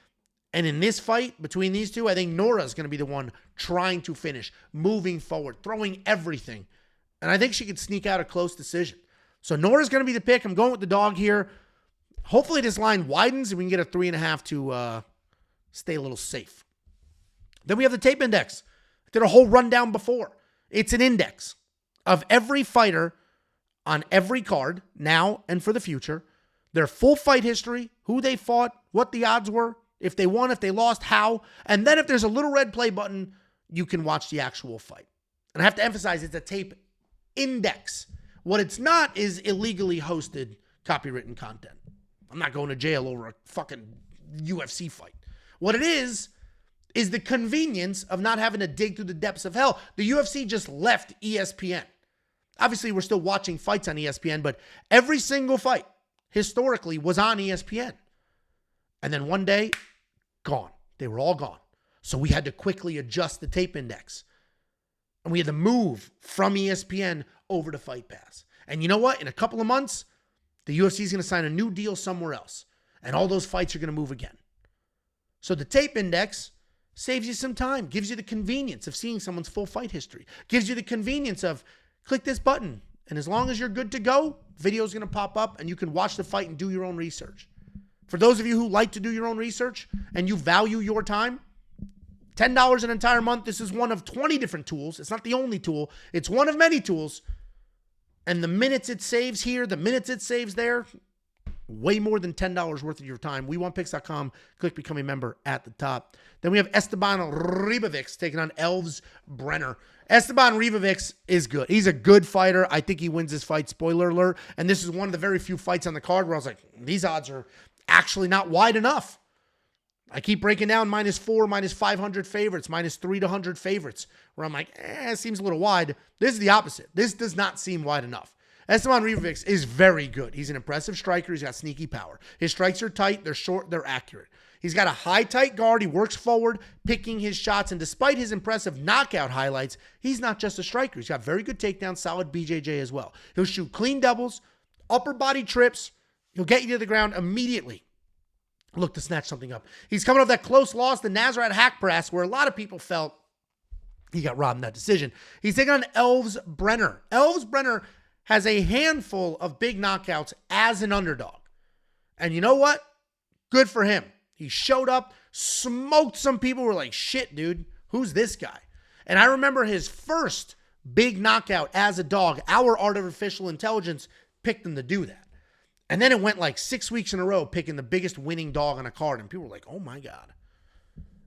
And in this fight between these two, I think Nora is going to be the one trying to finish, moving forward, throwing everything. And I think she could sneak out a close decision. So Nora's going to be the pick. I'm going with the dog here. Hopefully this line widens and we can get a 3.5 to stay a little safe. Then we have the tape index. I did a whole rundown before. It's an index of every fighter on every card, now and for the future, their full fight history, who they fought, what the odds were, if they won, if they lost, how. And then if there's a little red play button, you can watch the actual fight. And I have to emphasize, it's a tape index. What it's not is illegally hosted copywritten content. I'm not going to jail over a fucking UFC fight. What it is the convenience of not having to dig through the depths of hell. The UFC just left ESPN. Obviously, we're still watching fights on ESPN, but every single fight historically was on ESPN. And then one day, gone. They were all gone. So we had to quickly adjust the tape index. And we had to move from ESPN over to Fight Pass. And you know what? In a couple of months, the UFC is going to sign a new deal somewhere else. And all those fights are going to move again. So the tape index saves you some time, gives you the convenience of seeing someone's full fight history, gives you the convenience of click this button. And as long as you're good to go, video is going to pop up and you can watch the fight and do your own research. For those of you who like to do your own research and you value your time, $10 an entire month. This is one of 20 different tools. It's not the only tool. It's one of many tools. And the minutes it saves here, the minutes it saves there, way more than $10 worth of your time. WeWantPicks.com. Click Become a Member at the top. Then we have Esteban Ribovics taking on Elves Brenner. Esteban Ribovics is good. He's a good fighter. I think he wins this fight. Spoiler alert. And this is one of the very few fights on the card where I was like, these odds are actually not wide enough. I keep breaking down -4, -500 favorites, -3 to 100 favorites, where I'm like, it seems a little wide. This is the opposite. This does not seem wide enough. Esteban Ribovics is very good. He's an impressive striker. He's got sneaky power. His strikes are tight. They're short. They're accurate. He's got a high, tight guard. He works forward, picking his shots. And despite his impressive knockout highlights, he's not just a striker. He's got very good takedowns, solid BJJ as well. He'll shoot clean doubles, upper body trips. He'll get you to the ground immediately. Look to snatch something up. He's coming off that close loss to Nasrat Haqparast, where a lot of people felt he got robbed in that decision. He's taking on Elves Brenner. Elves Brenner has a handful of big knockouts as an underdog. And you know what? Good for him. He showed up, smoked some people, were like, shit, dude, who's this guy? And I remember his first big knockout as a dog. Our Artificial Intelligence picked him to do that. And then it went like 6 weeks in a row picking the biggest winning dog on a card. And people were like, oh my God.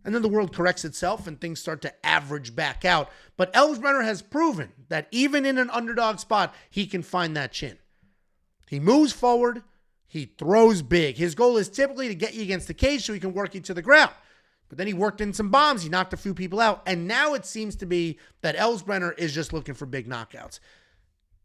And then the world corrects itself and things start to average back out. But Elves Brenner has proven that even in an underdog spot, he can find that chin. He moves forward. He throws big. His goal is typically to get you against the cage so he can work you to the ground. But then he worked in some bombs. He knocked a few people out. And now it seems to be that Elves Brenner is just looking for big knockouts.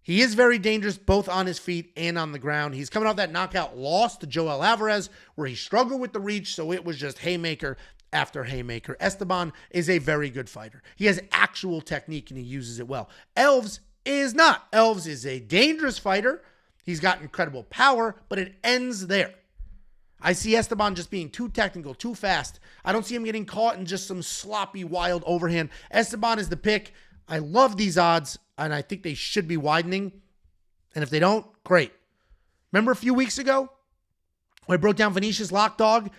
He is very dangerous both on his feet and on the ground. He's coming off that knockout loss to Joel Alvarez where he struggled with the reach, so it was just haymaker after haymaker. Esteban is a very good fighter. He has actual technique and he uses it well. Elves is not. Elves is a dangerous fighter. He's got incredible power, but it ends there. I see Esteban just being too technical, too fast. I don't see him getting caught in just some sloppy, wild overhand. Esteban is the pick. I love these odds, and I think they should be widening. And if they don't, great. Remember a few weeks ago when I broke down Venetia's lock dog?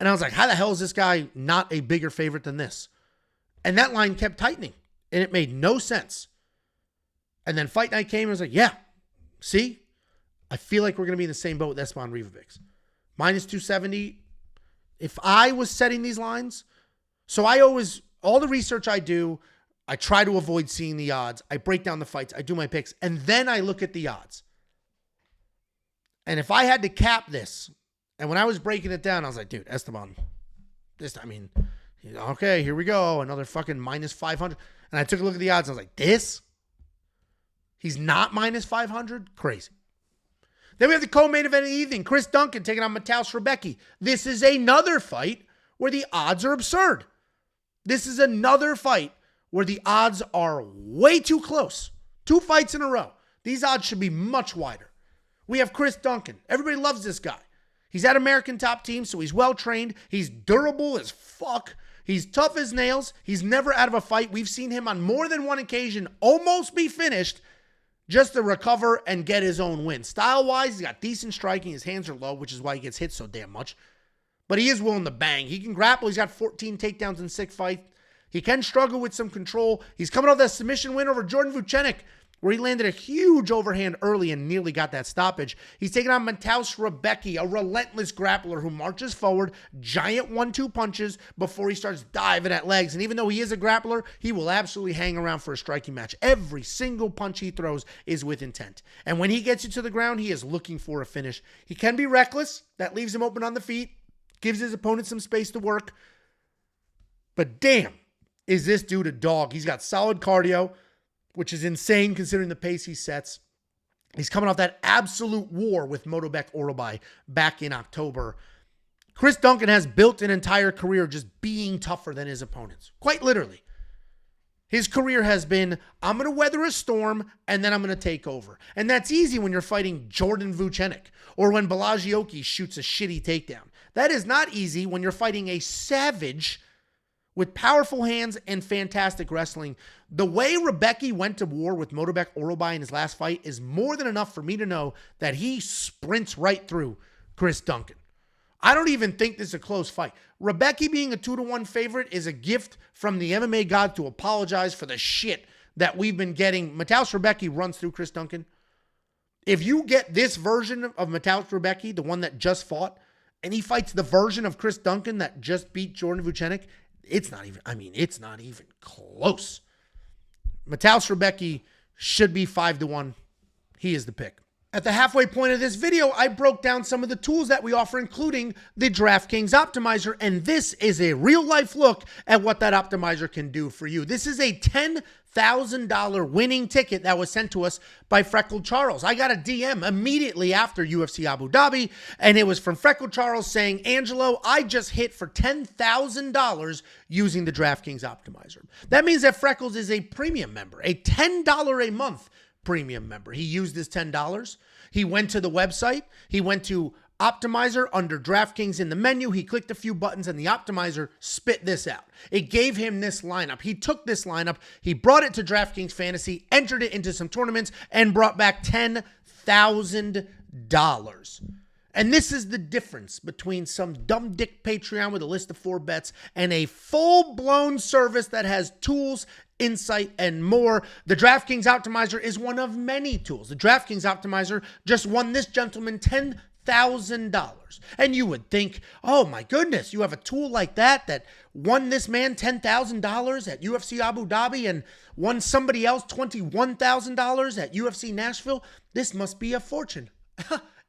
And I was like, how the hell is this guy not a bigger favorite than this? And that line kept tightening. And it made no sense. And then fight night came and I was like, yeah, see? I feel like we're going to be in the same boat with Estevam Rivovics. Minus 270. If I was setting these lines, so I always, all the research I do, I try to avoid seeing the odds. I break down the fights. I do my picks. And then I look at the odds. And if I had to cap this, and when I was breaking it down, I was like, dude, Estevam, okay, here we go. Another fucking minus 500. And I took a look at the odds. And I was like, this? He's not minus 500? Crazy. Then we have the co-main event of the evening. Chris Duncan taking on Mateusz Rebecki. This is another fight where the odds are absurd. This is another fight where the odds are way too close. 2 fights in a row. These odds should be much wider. We have Chris Duncan. Everybody loves this guy. He's at American Top Team, so he's well-trained. He's durable as fuck. He's tough as nails. He's never out of a fight. We've seen him on more than one occasion almost be finished just to recover and get his own win. Style-wise, he's got decent striking. His hands are low, which is why he gets hit so damn much. But he is willing to bang. He can grapple. He's got 14 takedowns in 6 fights. He can struggle with some control. He's coming off that submission win over Jordan Vucenic, where he landed a huge overhand early and nearly got that stoppage. He's taking on Mateusz Rebecki, a relentless grappler who marches forward, giant 1-2 punches before he starts diving at legs. And even though he is a grappler, he will absolutely hang around for a striking match. Every single punch he throws is with intent. And when he gets you to the ground, he is looking for a finish. He can be reckless. That leaves him open on the feet, gives his opponent some space to work. But damn, is this dude a dog. He's got solid cardio, which is insane considering the pace he sets. He's coming off that absolute war with Motobek Orobai back in October. Chris Duncan has built an entire career just being tougher than his opponents. Quite literally. His career has been, I'm going to weather a storm and then I'm going to take over. And that's easy when you're fighting Jordan Vucenic or when Balagioki shoots a shitty takedown. That is not easy when you're fighting a savage with powerful hands and fantastic wrestling. The way Rebecki went to war with Motobek Orobai in his last fight is more than enough for me to know that he sprints right through Chris Duncan. I don't even think this is a close fight. Rebecki being a 2-1 favorite is a gift from the MMA god to apologize for the shit that we've been getting. Mateusz Rebecki runs through Chris Duncan. If you get this version of Mateusz Rebecki, the one that just fought, and he fights the version of Chris Duncan that just beat Jordan Vucenic, it's not even close. Mateusz Rebecki should be 5-1. He is the pick. At the halfway point of this video, I broke down some of the tools that we offer, including the DraftKings Optimizer, and this is a real-life look at what that optimizer can do for you. This is a $10,000 winning ticket that was sent to us by Freckled Charles. I got a DM immediately after UFC Abu Dhabi, and it was from Freckled Charles saying, Angelo, I just hit for $10,000 using the DraftKings Optimizer. That means that Freckles is a premium member, a $10 a month premium member. He used his $10. He went to the website. He went to Optimizer under DraftKings in the menu. He clicked a few buttons and the Optimizer spit this out. It gave him this lineup. He took this lineup. He brought it to DraftKings Fantasy, entered it into some tournaments, and brought back $10,000. And this is the difference between some dumb dick Patreon with a list of 4 bets and a full-blown service that has tools, insight, and more. The DraftKings Optimizer is one of many tools. The DraftKings Optimizer just won this gentleman $10,000. And you would think, oh my goodness, you have a tool like that won this man $10,000 at UFC Abu Dhabi and won somebody else $21,000 at UFC Nashville. This must be a fortune.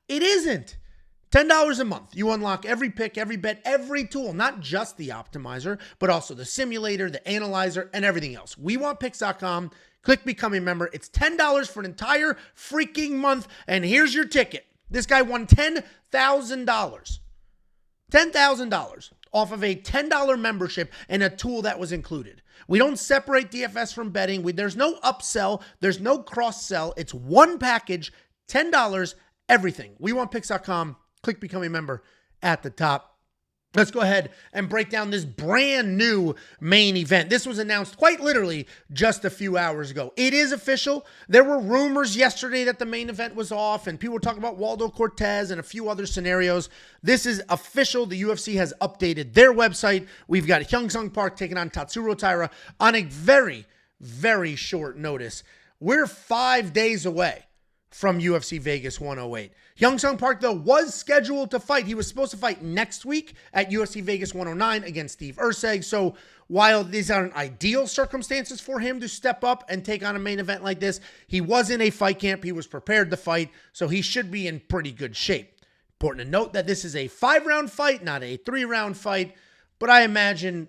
It isn't. $10 a month. You unlock every pick, every bet, every tool, not just the optimizer, but also the simulator, the analyzer, and everything else. WeWantPicks.com. Click Become a Member. It's $10 for an entire freaking month, and here's your ticket. This guy won $10,000. $10,000 off of a $10 membership and a tool that was included. We don't separate DFS from betting. There's no upsell. There's no cross-sell. It's one package, $10, everything. WeWantPicks.com. Click Become a Member at the top. Let's go ahead and break down this brand new main event. This was announced quite literally just a few hours ago. It is official. There were rumors yesterday that the main event was off, and people were talking about Waldo Cortez and a few other scenarios. This is official. The UFC has updated their website. We've got Hyun Park taking on Tatsuro Taira on a very, very short notice. We're 5 days away from UFC Vegas 108. Hyun Park, though, was scheduled to fight. He was supposed to fight next week at UFC Vegas 109 against Steve Erceg. So while these aren't ideal circumstances for him to step up and take on a main event like this, he was in a fight camp. He was prepared to fight, so he should be in pretty good shape. Important to note that this is a 5-round fight, not a 3-round fight, but I imagine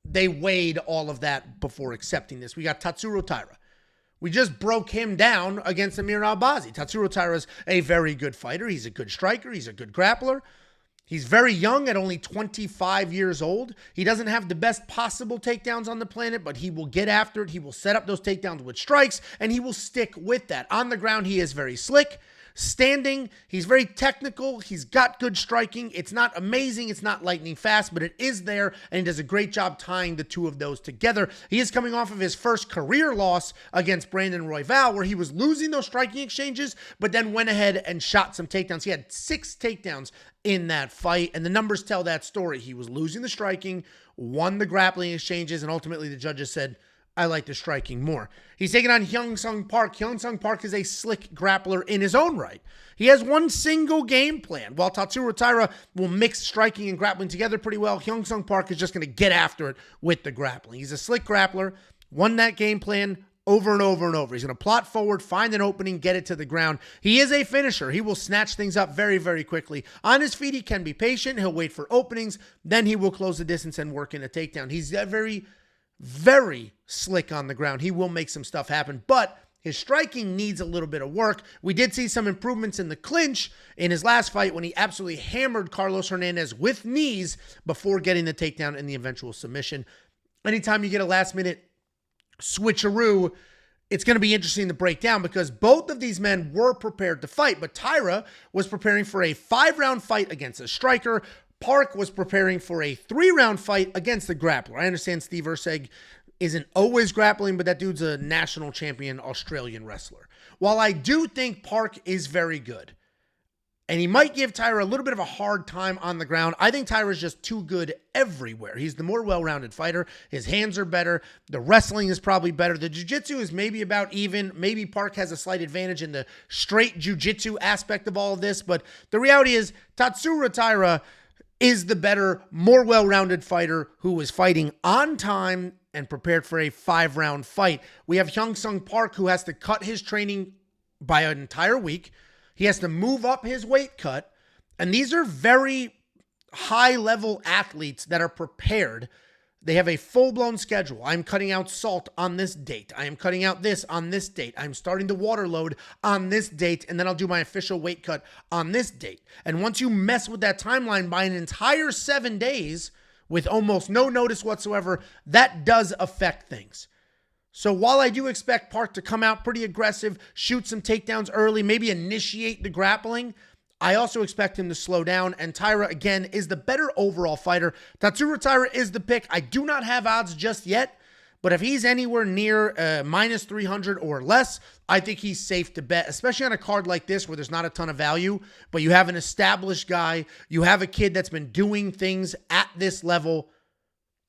they weighed all of that before accepting this. We got Tatsuro Taira. We just broke him down against Amir Albazi. Tatsuro Taira is a very good fighter. He's a good striker. He's a good grappler. He's very young at only 25 years old. He doesn't have the best possible takedowns on the planet, but he will get after it. He will set up those takedowns with strikes, and he will stick with that. On the ground, he is very slick. Standing, he's very technical. He's got good striking. It's not amazing. It's not lightning fast, but it is there, and he does a great job tying the two of those together. He is coming off of his first career loss against Brandon Royval, where he was losing those striking exchanges, but then went ahead and shot some takedowns. He had 6 takedowns in that fight, and the numbers tell that story. He was losing the striking, won the grappling exchanges, and ultimately the judges said, I like the striking more. He's taking on Hyun Park. Hyun Park is a slick grappler in his own right. He has one single game plan. While Tatsuro Taira will mix striking and grappling together pretty well, Hyun Park is just going to get after it with the grappling. He's a slick grappler, won that game plan over and over and over. He's going to plot forward, find an opening, get it to the ground. He is a finisher. He will snatch things up very, very quickly. On his feet, he can be patient. He'll wait for openings. Then he will close the distance and work in a takedown. He's very slick on the ground. He will make some stuff happen, but his striking needs a little bit of work. We did see some improvements in the clinch in his last fight when he absolutely hammered Carlos Hernandez with knees before getting the takedown and the eventual submission. Anytime you get a last-minute switcheroo, it's going to be interesting to break down because both of these men were prepared to fight, but Taira was preparing for a 5-round fight against a striker. Park was preparing for a 3-round fight against the grappler. I understand Steve Erceg isn't always grappling, but that dude's a national champion Australian wrestler. While I do think Park is very good, and he might give Taira a little bit of a hard time on the ground, I think Taira's just too good everywhere. He's the more well-rounded fighter. His hands are better. The wrestling is probably better. The jiu-jitsu is maybe about even. Maybe Park has a slight advantage in the straight jiu-jitsu aspect of all of this, but the reality is Tatsuro Taira is the better, more well-rounded fighter who was fighting on time and prepared for a 5-round fight. We have Hyun Park, who has to cut his training by an entire week. He has to move up his weight cut. And these are very high-level athletes that are prepared. They have a full-blown schedule. I'm cutting out salt on this date. I am cutting out this on this date. I'm starting to water load on this date, and then I'll do my official weight cut on this date. And once you mess with that timeline by an entire 7 days with almost no notice whatsoever, that does affect things. So while I do expect Park to come out pretty aggressive, shoot some takedowns early, maybe initiate the grappling, I also expect him to slow down, and Taira, again, is the better overall fighter. Tatsuro Taira is the pick. I do not have odds just yet, but if he's anywhere near minus 300 or less, I think he's safe to bet, especially on a card like this where there's not a ton of value, but you have an established guy, you have a kid that's been doing things at this level.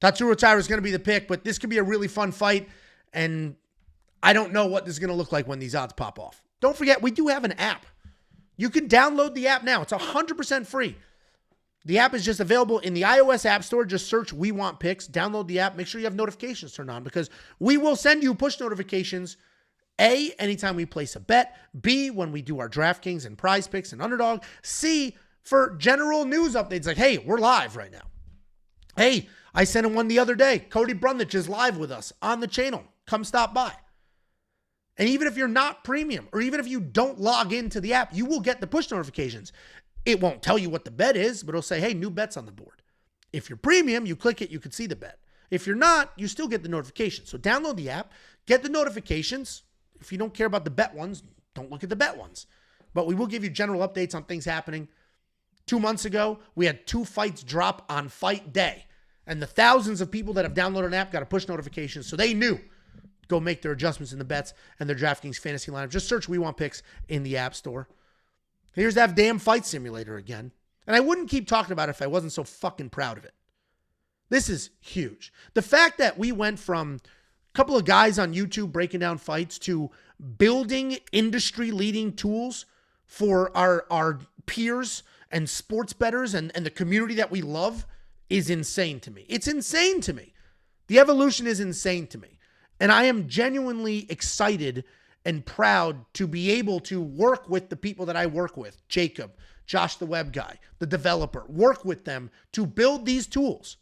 Tatsuro Taira is going to be the pick, but this could be a really fun fight, and I don't know what this is going to look like when these odds pop off. Don't forget, we do have an app. You can download the app now. It's 100% free. The app is just available in the iOS App Store. Just search We Want Picks. Download the app. Make sure you have notifications turned on because we will send you push notifications. A, anytime we place a bet. B, when we do our DraftKings and Prize Picks and Underdog. C, for general news updates like, hey, we're live right now. Hey, I sent him one the other day. Cody Brundage is live with us on the channel. Come stop by. And even if you're not premium, or even if you don't log into the app, you will get the push notifications. It won't tell you what the bet is, but it'll say, hey, new bet's on the board. If you're premium, you click it, you can see the bet. If you're not, you still get the notifications. So download the app, get the notifications. If you don't care about the bet ones, don't look at the bet ones. But we will give you general updates on things happening. 2 months ago, we had 2 fights drop on fight day. And the thousands of people that have downloaded an app got a push notification, so they knew. Go make their adjustments in the bets and their DraftKings fantasy lineup. Just search We Want Picks in the App Store. Here's that damn fight simulator again. And I wouldn't keep talking about it if I wasn't so fucking proud of it. This is huge. The fact that we went from couple of guys on YouTube breaking down fights to building industry-leading tools for our peers and sports bettors and the community that we love is insane to me. It's insane to me. The evolution is insane to me. And I am genuinely excited and proud to be able to work with the people that I work with, Jacob, Josh the web guy, the developer, work with them to build these tools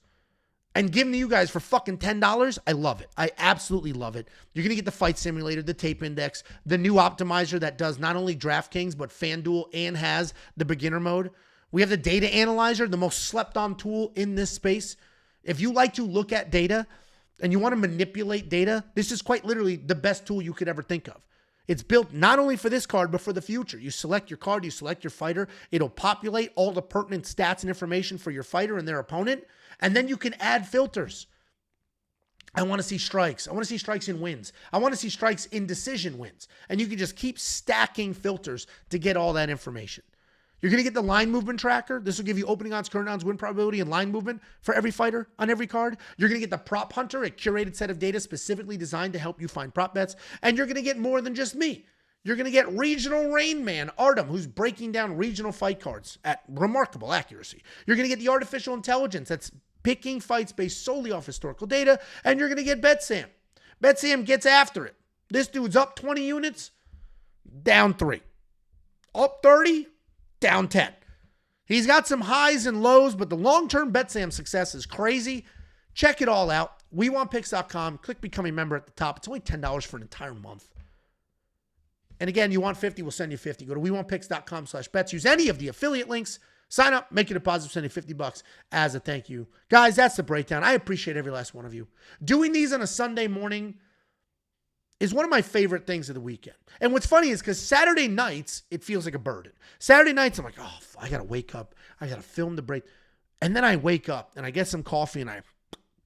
and give them to you guys for fucking $10. I love it. I absolutely love it. You're going to get the fight simulator, the tape index, the new optimizer that does not only DraftKings, but FanDuel and has the beginner mode. We have the data analyzer, the most slept on tool in this space. If you like to look at data and you want to manipulate data, this is quite literally the best tool you could ever think of. It's built not only for this card, but for the future. You select your card, you select your fighter. It'll populate all the pertinent stats and information for your fighter and their opponent. And then you can add filters. I want to see strikes. I want to see strikes in wins. I want to see strikes in decision wins. And you can just keep stacking filters to get all that information. You're going to get the line movement tracker. This will give you opening odds, current odds, win probability, and line movement for every fighter on every card. You're going to get the prop hunter, a curated set of data specifically designed to help you find prop bets. And you're going to get more than just me. You're going to get regional Rain Man, Artem, who's breaking down regional fight cards at remarkable accuracy. You're going to get the artificial intelligence that's picking fights based solely off historical data. And you're going to get BetSam. BetSam gets after it. This dude's up 20 units, down 3. Up 30, down 10. He's got some highs and lows, but the long-term BetSam success is crazy. Check it all out. WeWantPicks.com. Click Become a Member at the top. It's only $10 for an entire month. And again, you want 50, we'll send you 50. Go to WeWantPicks.com/bets. Use any of the affiliate links. Sign up, make a deposit, send you $50 as a thank you. Guys, that's the breakdown. I appreciate every last one of you. Doing these on a Sunday morning is one of my favorite things of the weekend. And what's funny is because Saturday nights, it feels like a burden. Saturday nights, I'm like, oh, I got to wake up. I got to film the break. And then I wake up and I get some coffee and I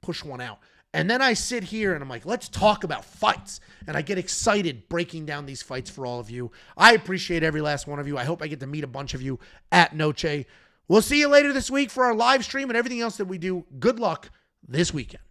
push one out. And then I sit here and I'm like, let's talk about fights. And I get excited breaking down these fights for all of you. I appreciate every last one of you. I hope I get to meet a bunch of you at Noche. We'll see you later this week for our live stream and everything else that we do. Good luck this weekend.